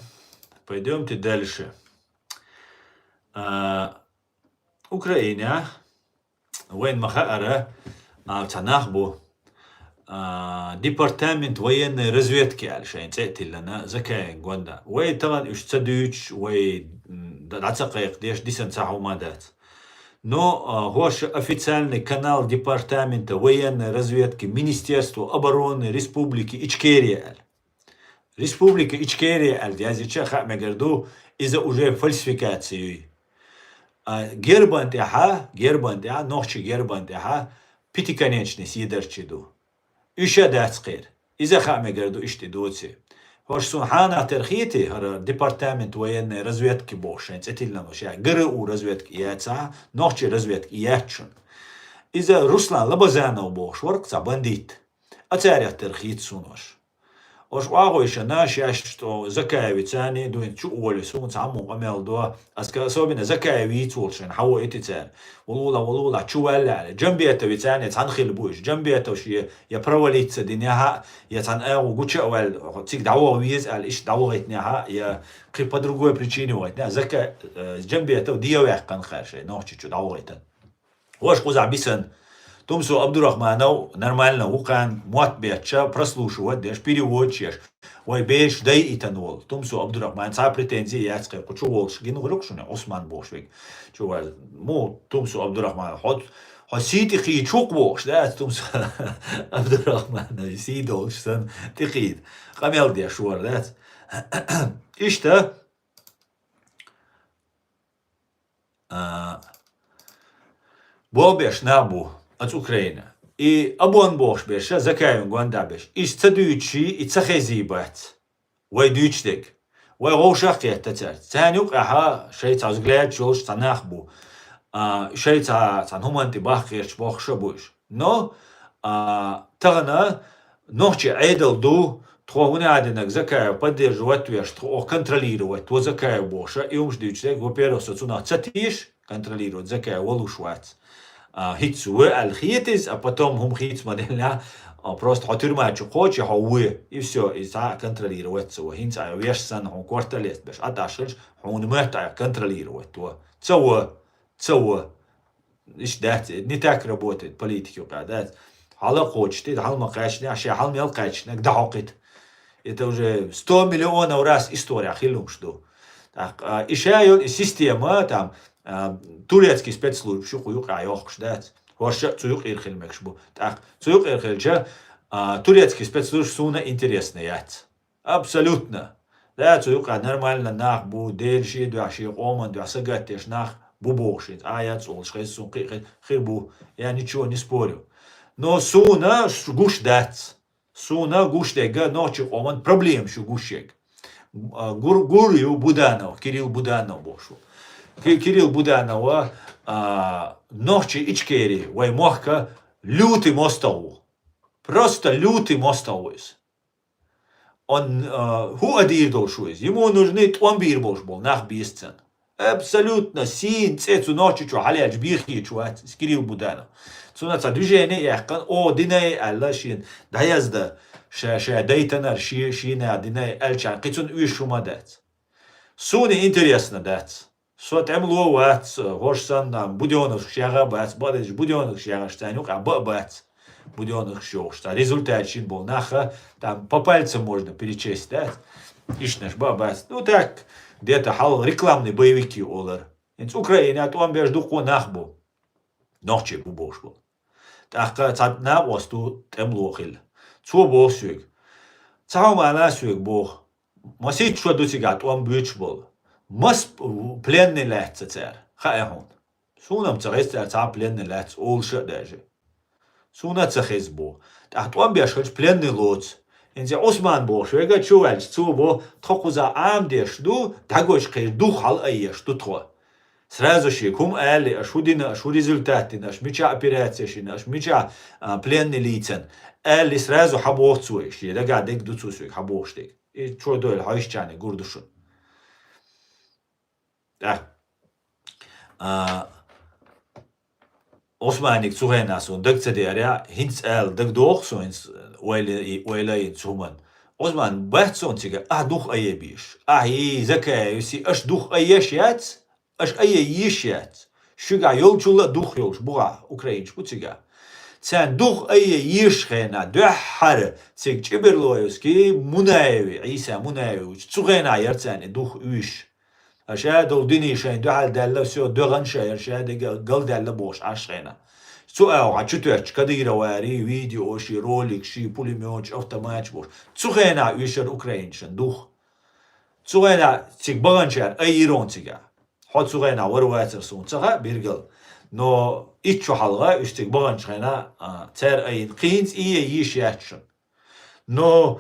пойдемте дальше. Украина, Войн Махаара, Танахбу, департамент военной разведки, Альшайн Цетилана, Закаин Гонда. Вой Таган Ушцадуч, Вой Дацакайк, Деш Дисан Сахумадат. Но ваш официальный канал департамента военной разведки Министерства обороны Республики Ичкерия. Республика Ичкерия, Альдязича Хамегарду, из-за уже фальсификации. Гербантяха, нохчи гербантяха, пятиконечный сидерчиду. Ища дацкир. Из-за Хамегарду иштидуци. Ваш сунхана терхити, департамент военной разведки бошен, цетильна ноша, ГРУ разведки яца, нохчи разведки ячун. Из-за Руслан Лабазанов бош, воркца бандит. А царя терхит сунош. Ош вагоиша наш что Закаевицани дуин чуоли сун саму амел до особенно Закаевицулшин хаво этицар волула чуалла джамбиета вицани цанхил буш джамбиета ши я провалиться диньяха я цан эу гучавал цик даво виз ал иш даво я по другой причине вот да зака джамбиета диявах кан харше ночи чу даво это вош куза бисан Томсу Абдурахманов нормально укан муатбетча прослушивать, деш переводчеш. Ой беш дай итанол. Томсу Абдурахман са претензии яцкай кучу волш гин грукшуне Осман бошвик. Чувал му Томсу Абдурахман хот сити хи чук бош да Томсу Абдурахман сидолш сан тихид. Камел деш шуар да. İşte Бобеш набу от Украины. И абон бош беш, закаем гуанда беш. И цадуючи, и цахезибат. Вай дючтек. Вай гоушах яттацар. Цанюк аха шейца взгляд чолш цанахбу. Шейца цанхуманти бахкерч бохшабуш. Но тагана нохчи айдал ду тхуауна адинак закая поддерживать веш, контролировать, то закая боша, и умж дючтек, во-первых, соцунах цатиш, контролировать, закая волушвац. Хитсуэ аль-хитис, а потом хум хитс моделя просто хотырма чухочи хауэ, и все, и контролировать его. Хинц ай вешсан хум кварталет беш, а дашиш хум мэтая контролировать то. Цауэ. إيش دات نتاك работает политики وقعدات حالا قوتشتي حال ما قاشني عشان حال ما قاشني ده عقد это уже 100 миллионов раз история хилум что так ишаён и система там турецкий спецслужб шу хуюк айох шдат вообще цуюк ирхилмекш бу так цуюк ирхилча турецкий спецслужб суна интересный яц абсолютно да цуюк нормально нах бу дельши дуаши оман дуасагатеш нах бубошит, я цолшхай сунки хирбу, я ничего не спорю. Но суна гуш дац, суна гуш дега ночи оман проблем шу гушек. Гурию Буданов, Кирилл Буданов бошу. Кирилл Буданова ночи ичкери, вай мохка лютый мостову. Просто лютый мостовуис. Он ху адир долшуис. Ему нужны томбир бош был, нах бисцен. Абсолютно син цецу ночи чу халяч бирхи чуат Кирилл Буданов. Цунаца движение яхкан о динай алла шин даязда ша дейтанар шина динай алчан кицун уишума дат. Суне интересно дат. Сот эмло ват гошсан нам Будённых шяга бац бадыч Будённых шяга штанюк а бац Будённых шоушта. Результат чин был наха там по пальцам можно перечесть дат. Ишнаш бац. Ну так где-то хал рекламные боевики олар. Инц Украина от он бежду ко нахбу. Ночи бубош был. Так цад на восту темлохил. Цо босюк. Цау мана сюк бох. Масит что дутигат он бюч был. Мас пленный лет цер. Хаехун. Сунам царестер ца пленный лет олша даже. Суна цахез бо. Так он бешхач пленный лоц. Инзе Осман бош, вега чуваль, цубо, тхокуза амдеш ду, дагош кеш ду хал аеш ду тхо. Сразу же, кум али, ашудина, ашу результаты, наш меча операция, наш меча пленный лицен, али сразу хабох цуеш, дага дек ду цусуек, хабох штек. И чо дойль, хайшчане, гурдушун. Так. Osmanik zugena so dëgze der ja hins el dëg doch so ins oile in zuman. Osman bet so tige doch aye bish. Hi zaka yusi ash doch aye shat ash aye yishat. Shuga yolchula doch yolch buga Ukrainch butiga. Sen doch aye yishkhena dahar tig chiberloyski munayevi Isa munayevi zugena yertsan doch üsh. أشاد ودني شين دعال دالله سو دغن شير شاد قل دالله بوش عشرينا سؤال عشتوش كدير واري فيديو شي روليك شي بوليميوش أوتوماتش بوش تسوغينا يشر أوكرين شندوخ تسوغينا تيك بغن شير أيرون تيجا حد سوغينا ورواتر سون تسغا بيرقل نو إتشو حلغا يشتيك بغن شينا تير أين قينز إيه يشياتشن نو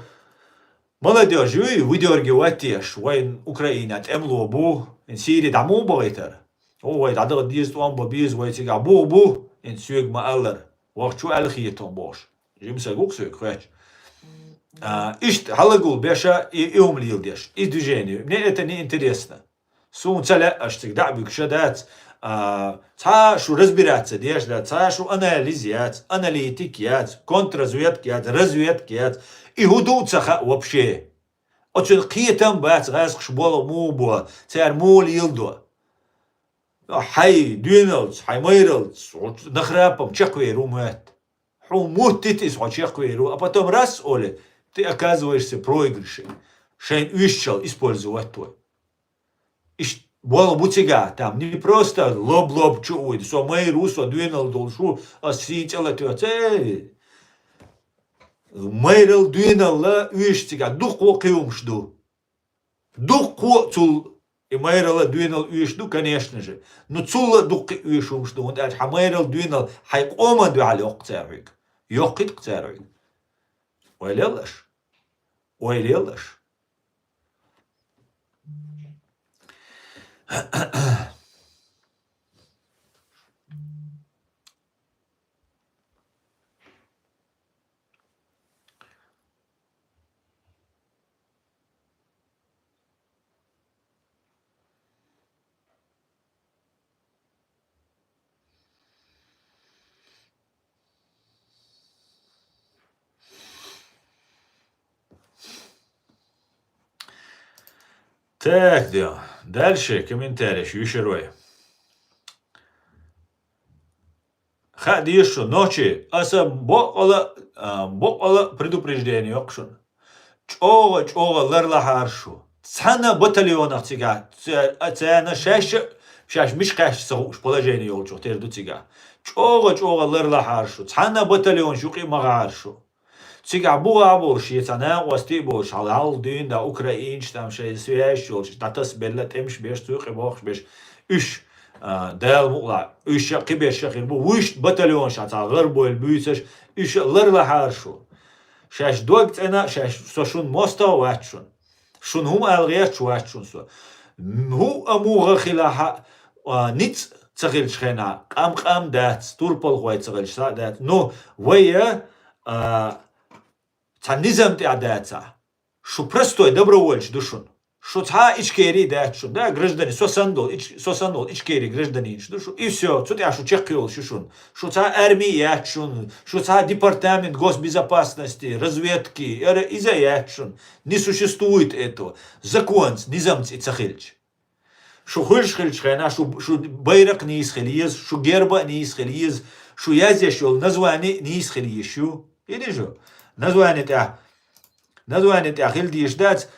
Молодежь, выдергиваешь, войн Украина, темло бу, in Сирии даму бойтер. Ой, да да дист он бобиз войтига бу, in сюг ма аллер. Вахчу алхиетон бош. Жимса гуксук хвеч. Ишт халагул беша и умлил деш. И движение. Мне это не интересно. Сун цаля аж всегда бюкшадат. Ца шу разбираться деш, да, ца шу аналитик контрразведки разведки и гудуца вообще. Очень қиетам бац газ шбола мубо, цар мол илдо. Хай дюнелс, хай мейрелс, нахрапом чеквейру мат. Ху мутитис чеквейру, а потом раз, Оля, ты оказываешься проигрышем. Шейн ищал использовать твой. Было бутига, там не просто лоб чует, со мейру, со дюнел долшу, а ситела тёте. Мейрел дюйнелла уиштига дух қиумшду. Дух цул и мейрела дюйнел уишду, конечно же. Но цула дух уишумшду. Он аж хамейрел дюйнел хайкома дуали октарвик. Йокит ктарвик. Ойлелаш. Так, да. Дальше комментарий, Швишерой. Хадишу ночи, аса бокала предупреждение окшун. Чога лерла харшу. Цана батальона цига. Цана шаш миш каш сауш положение олчо терду цига. Чога лерла харшу. Цана батальон шуки магаршу. Цига буга болши цана васти болш халал дün da Ukrainsch там шей свящ олш. Татас белла темш беш тук бохш беш. Üç دال مقلا üç قبيش شخير بو وش بطليون شاتا غربو البيوتش üç لرلا حارشو شاش دوغت انا شاش سوشون موستا واتشون شون هم الغيات واتشون سو هو اموغ خلاها نيت تغيل شخينا قام دات توربل غوي تغيل شا دات نو ويا تا نظام تاع داتا شو простой добровольч душун что ца ичкери датшун, да, гражданин, сосандол, ичкери гражданин, что и все, тут я шу чекил, что ца армия ячун, что ца департамент госбезопасности, разведки, из-за ячун, не существует этого, закон, низам цахильч. Что хыльш хана, что байрак не исхилиез, что герба не исхилиез, что я здесь название не исхилиезшу, или же, название тя хильдиеш дать,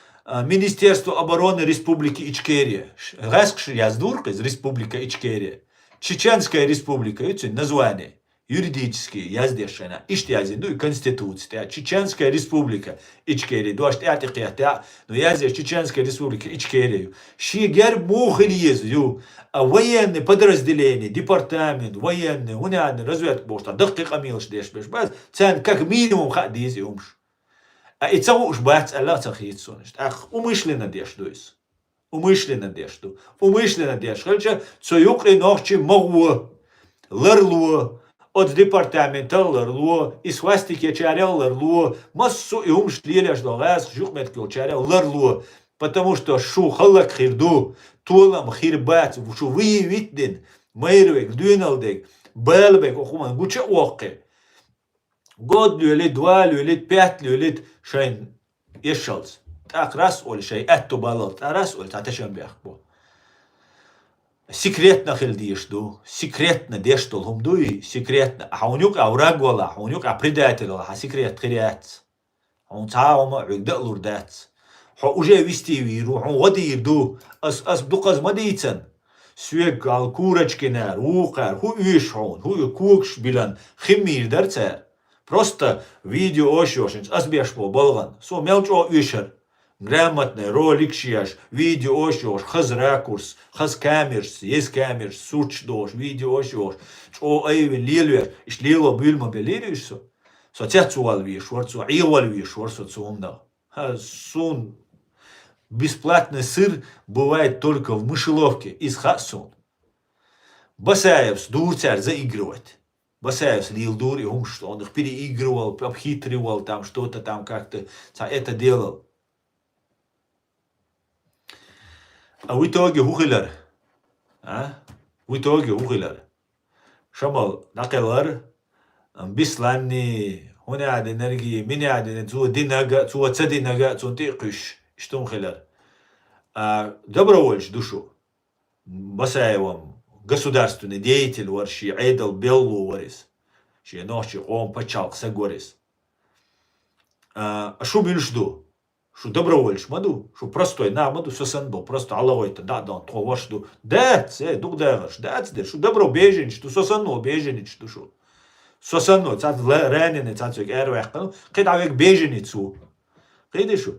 Министерство обороны Республики Ичкерия. Раскши яздурк из Республика Ичкерия. Чеченская республика, это название. Юридически яздешена. Ишти язин, ну и конституция. Чеченская республика Ичкерия. Дуашт ятикия, но яздеш Чеченская республика Ичкерия. Шигер мухиль езю. А военные подразделения, департамент, военные, унядные, разведка, бошта, дакик амилш деш беш баз. Цен как минимум хадизи умш. Ицау уж бац Аллах цахит сонешт. Ах, умышленно деш. Умышленно деш. Хальча цоюк и нохчи могу. Лерлу. От департамента лерлу. И свастики чарел лерлу. Массу и умшлиляш долгаз. Жухмет кил чарел лерлу. Потому что шу халак хирду. Тулам хирбат. Шу виевитден. Майрвек, дюналдек. Белбек. Охуман. Гуча оqe. God lülit, 2 lülit, 5 lülit, şeyin yaşalız. Tak ras ol şey, etto balalt, ras ol, tateşen bih bu. Секретно хилдишду, секретно дештол хумдуи, секретно. Хаунюк авраг вала, хаунюк предатель вала, секрет хирят. Хаун цаома угдалур дат. Ха уже вести виру, хан води ирду, ас бдуқаз мадицен. Süek al kurachkener, uqar, hu üyşhun, hu kukş bilan, khimir derse. Просто видео ошошенч, азбешпо болган. Со мелчо үшер. Грамотный ролик шияш, видео ошош, хаз ракурс, хаз камерс, есть камерс, суч дош, видео ошош. Чо айвен лилвер, иш лило бюльма белириш со. Со тяцуал виш, ворцу иwal виш, ворцу цумда. Сун бесплатный сыр бывает только в мышеловке из хасун. Басаев с дурцар заигрывать. Басаев лил дур, и он их переигрывал, обхитривал, там что-то там как-то это делал. А в итоге ухилар. В итоге ухилар. Шамал накелар, бисланни, هنا энергии, меня цу динага, цу цадинага, цу тикыш, что ухилар. Добровольч душу. Басаевым. Государственный деятель варши айдал беллу варис. Ши ночи он почал сагорис. Шо бильшду? Шо добровольш маду? Шо простой на маду сосанбо. Просто аллахойта да то вашду. Да, це дук дагаш. Да, це шо добро беженич, ту сосанно беженич ту шо. Сосанно, цат раненый, цат цик эрвехкану. Кидавек беженицу. Киди шо.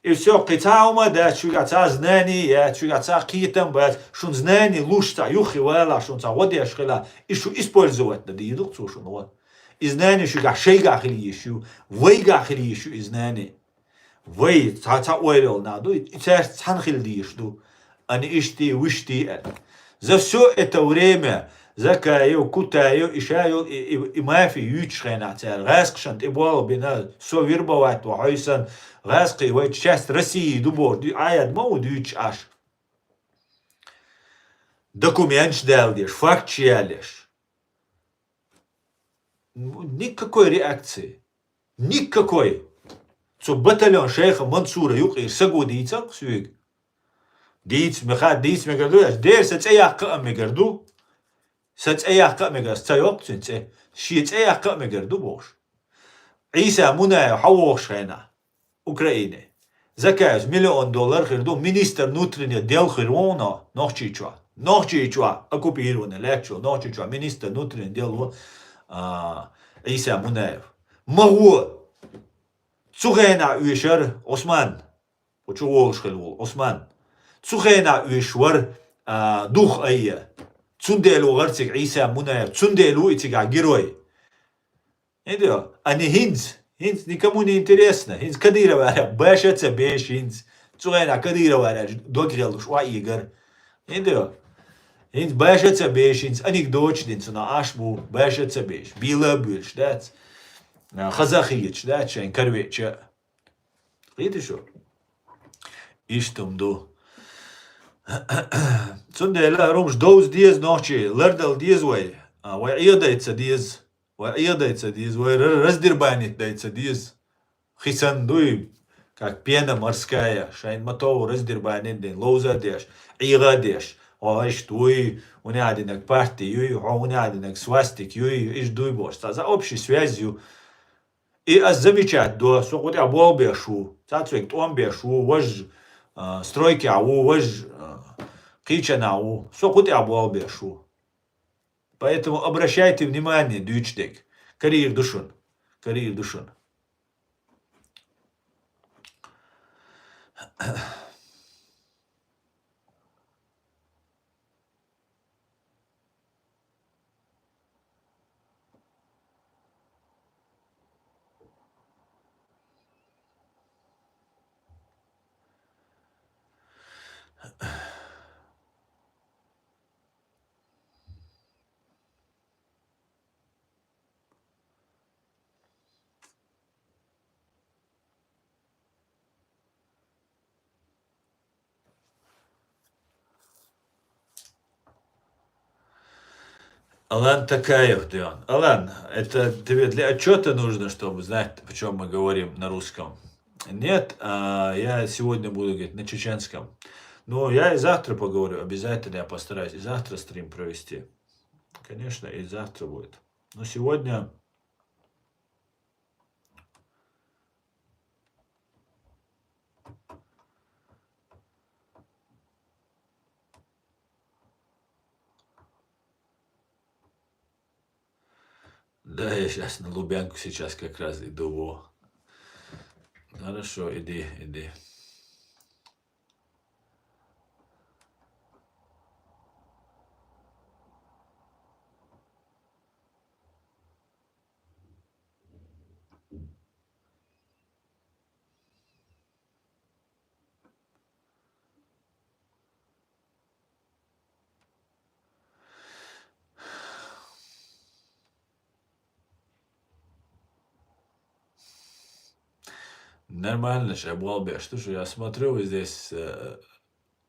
И все, китаума, да, чугаца знания, чугаца китам, бать, шун знания лучше, юхи вела, шун ца водеш хила, и шу использовать, да, идут цу шун вот. И знания шуга шейга хили ещё, вейга хили ещё и знания. Вей, ца ойлил надо, и ца цан хили ещё, они ишти, вишти. За все это время закаю, кутаю, ишаю, и мафи ючхена, ца раскшант, и бол бина, со вербовать, вахайсан, Раски, вот часть России, дубор, аят мау дюч аш. Документ ждалдешь, факт чиялешь. Никакой реакции. Никакой. Цо батальон шейха Мансура юқир сагудийцак сюик. Dietz megardu, der Satsayaka megardu, Satsayaka megas, Sayok, Shitsayaka megardu bosh. Isa Muna Hawosh Hena, Ukraine. Zakaz $1 миллион хирду, министр внутренних дел Хирона, Нохчичва, оккупированный, легче, Нохчичва, министр внутренних дел Иса Мунаев. Могу, Цухена Уишер, Осман, Почуволш Хилвул, Осман. Цухена Уишвар, Дух Айя. Цунделу Гарцик Иса Мунаев, Цунделу Итига Герой. Entendeu? Ani Hinz никому не интересно. Hinz Кадырова, бэшется беш Hinz. Цуэна Кадырова, догрел шва игр. Entendeu? Hinz бэшется беш Hinz. Анекдоч дин на ашбу бэшется беш. Била беш, дат. Хазахич, дат, шайн карвеча. Видишь что? Иштум ду. Цундела ромш доуз диез ночи, лердал диез вай. Вай иодается диез. Иодается диез, раздербанит дается диез. Хисандуй, как пена морская, шайн матоу раздербанит ден, лоуза деш, ига деш. Иш туй, унядинок партий, юй, унядинок свастик, юй, иш дуй бош. За общей связью. И замечать, до сокот я бол бешу, цацвек том бешу, вож стройки ау, вож кичен ау, сокот я бол бешу. Поэтому обращайте внимание, дючдек. Карир душун. Карир душун. Алан Такаев, Дион. Алан, это тебе для отчета нужно, чтобы знать, о чем мы говорим на русском? Нет, я сегодня буду говорить на чеченском. Но я и завтра поговорю, обязательно я постараюсь и завтра стрим провести. Конечно, и завтра будет. Но сегодня... Да, я сейчас на Лубянку сейчас как раз иду. Хорошо, иди, иди. Нормально, Шабуалбе. Что же, я смотрю, вы здесь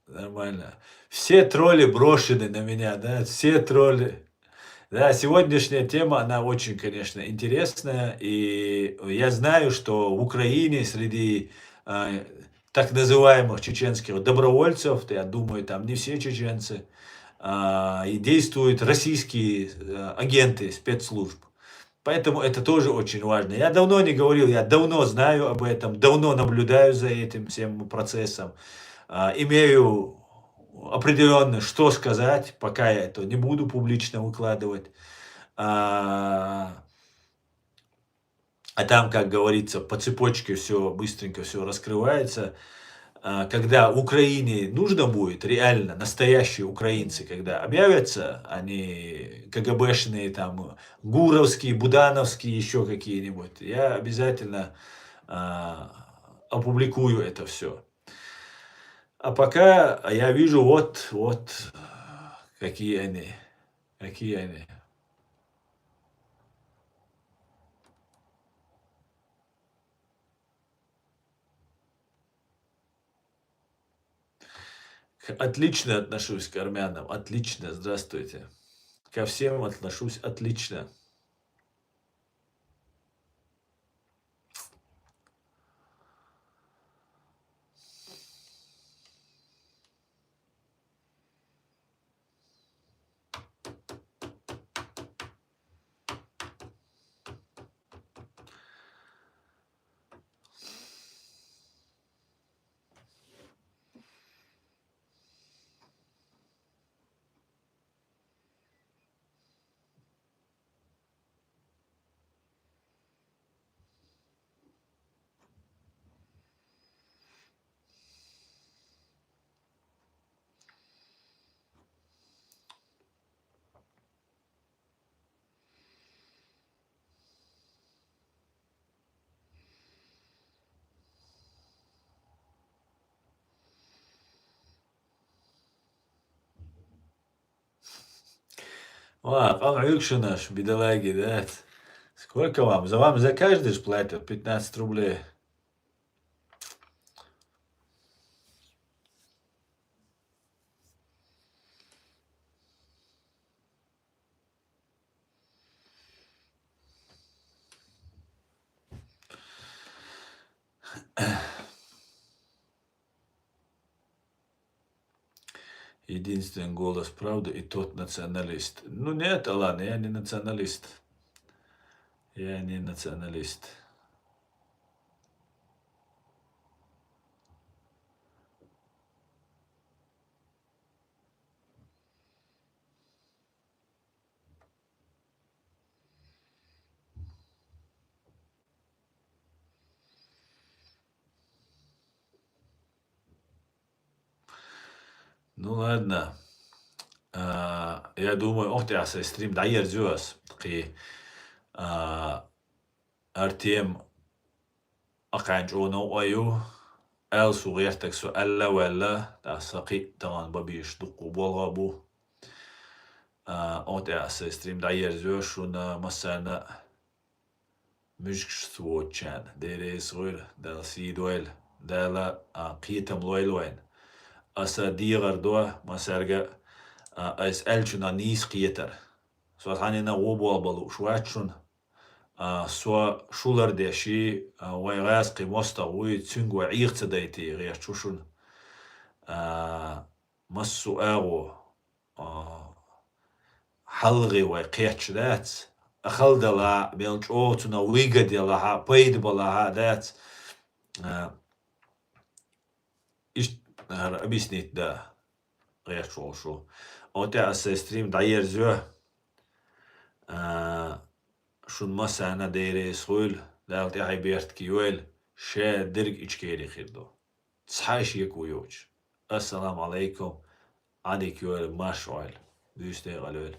нормально. Все тролли брошены на меня, да, все тролли. Да, сегодняшняя тема, она очень, конечно, интересная. И я знаю, что в Украине среди так называемых чеченских добровольцев, я думаю, там не все чеченцы, и действуют российские агенты спецслужб. Поэтому это тоже очень важно. Я давно не говорил, я давно знаю об этом, давно наблюдаю за этим всем процессом. Имею определенно, что сказать, пока я это не буду публично выкладывать. А там, как говорится, по цепочке все быстренько все раскрывается. Когда в Украине нужно будет, реально, настоящие украинцы, когда объявятся, они КГБшные, там, гуровские, будановские, еще какие-нибудь, я обязательно опубликую это все. А пока я вижу вот, какие они, какие они. Отлично отношусь к армянам, отлично, здравствуйте. Ко всем отношусь отлично. Ладно, Юкшинаш, бедолаги, да. Сколько вам? Вам за каждый ж платят 15 рублей. Единственный голос правды и тот националист. Ну нет, ладно, я не националист. Я не националист. Ну ладно. Я думаю, ohtiasse stream dajer zos. Qi Артем أقعنج أونو أيو أل صغيرتك سو ألا ولا تاسقي طبعا ببيش دقو بولغابو ohtiasse stream dajer zos شون مثلا مشكش سووتشان ديري صغير دال سيدويل دالا قيتم لويلوين أسا ديغر دوا مسارجا أس ألشنا نيس قيتر سو هانينا وبوالبلو شواتشون سو شولر ديشي ويغاسقي موستا وي تسنغ وعيغت دايتي غيرتشوشون مسو اغو حلغي ويقيتش دات أخلدلا بيلج أوتنا ويغديلا بيد بلا دات إيش أبيسنيت دا غير شو ohtiasse stream dajer زو شون مسانا ديري سخول دالت احي بيرت كيويل شا درج اشكيري خيردو تصحاش يكو يوج السلام عليكم عدي كيويل ماشويل بيشتغل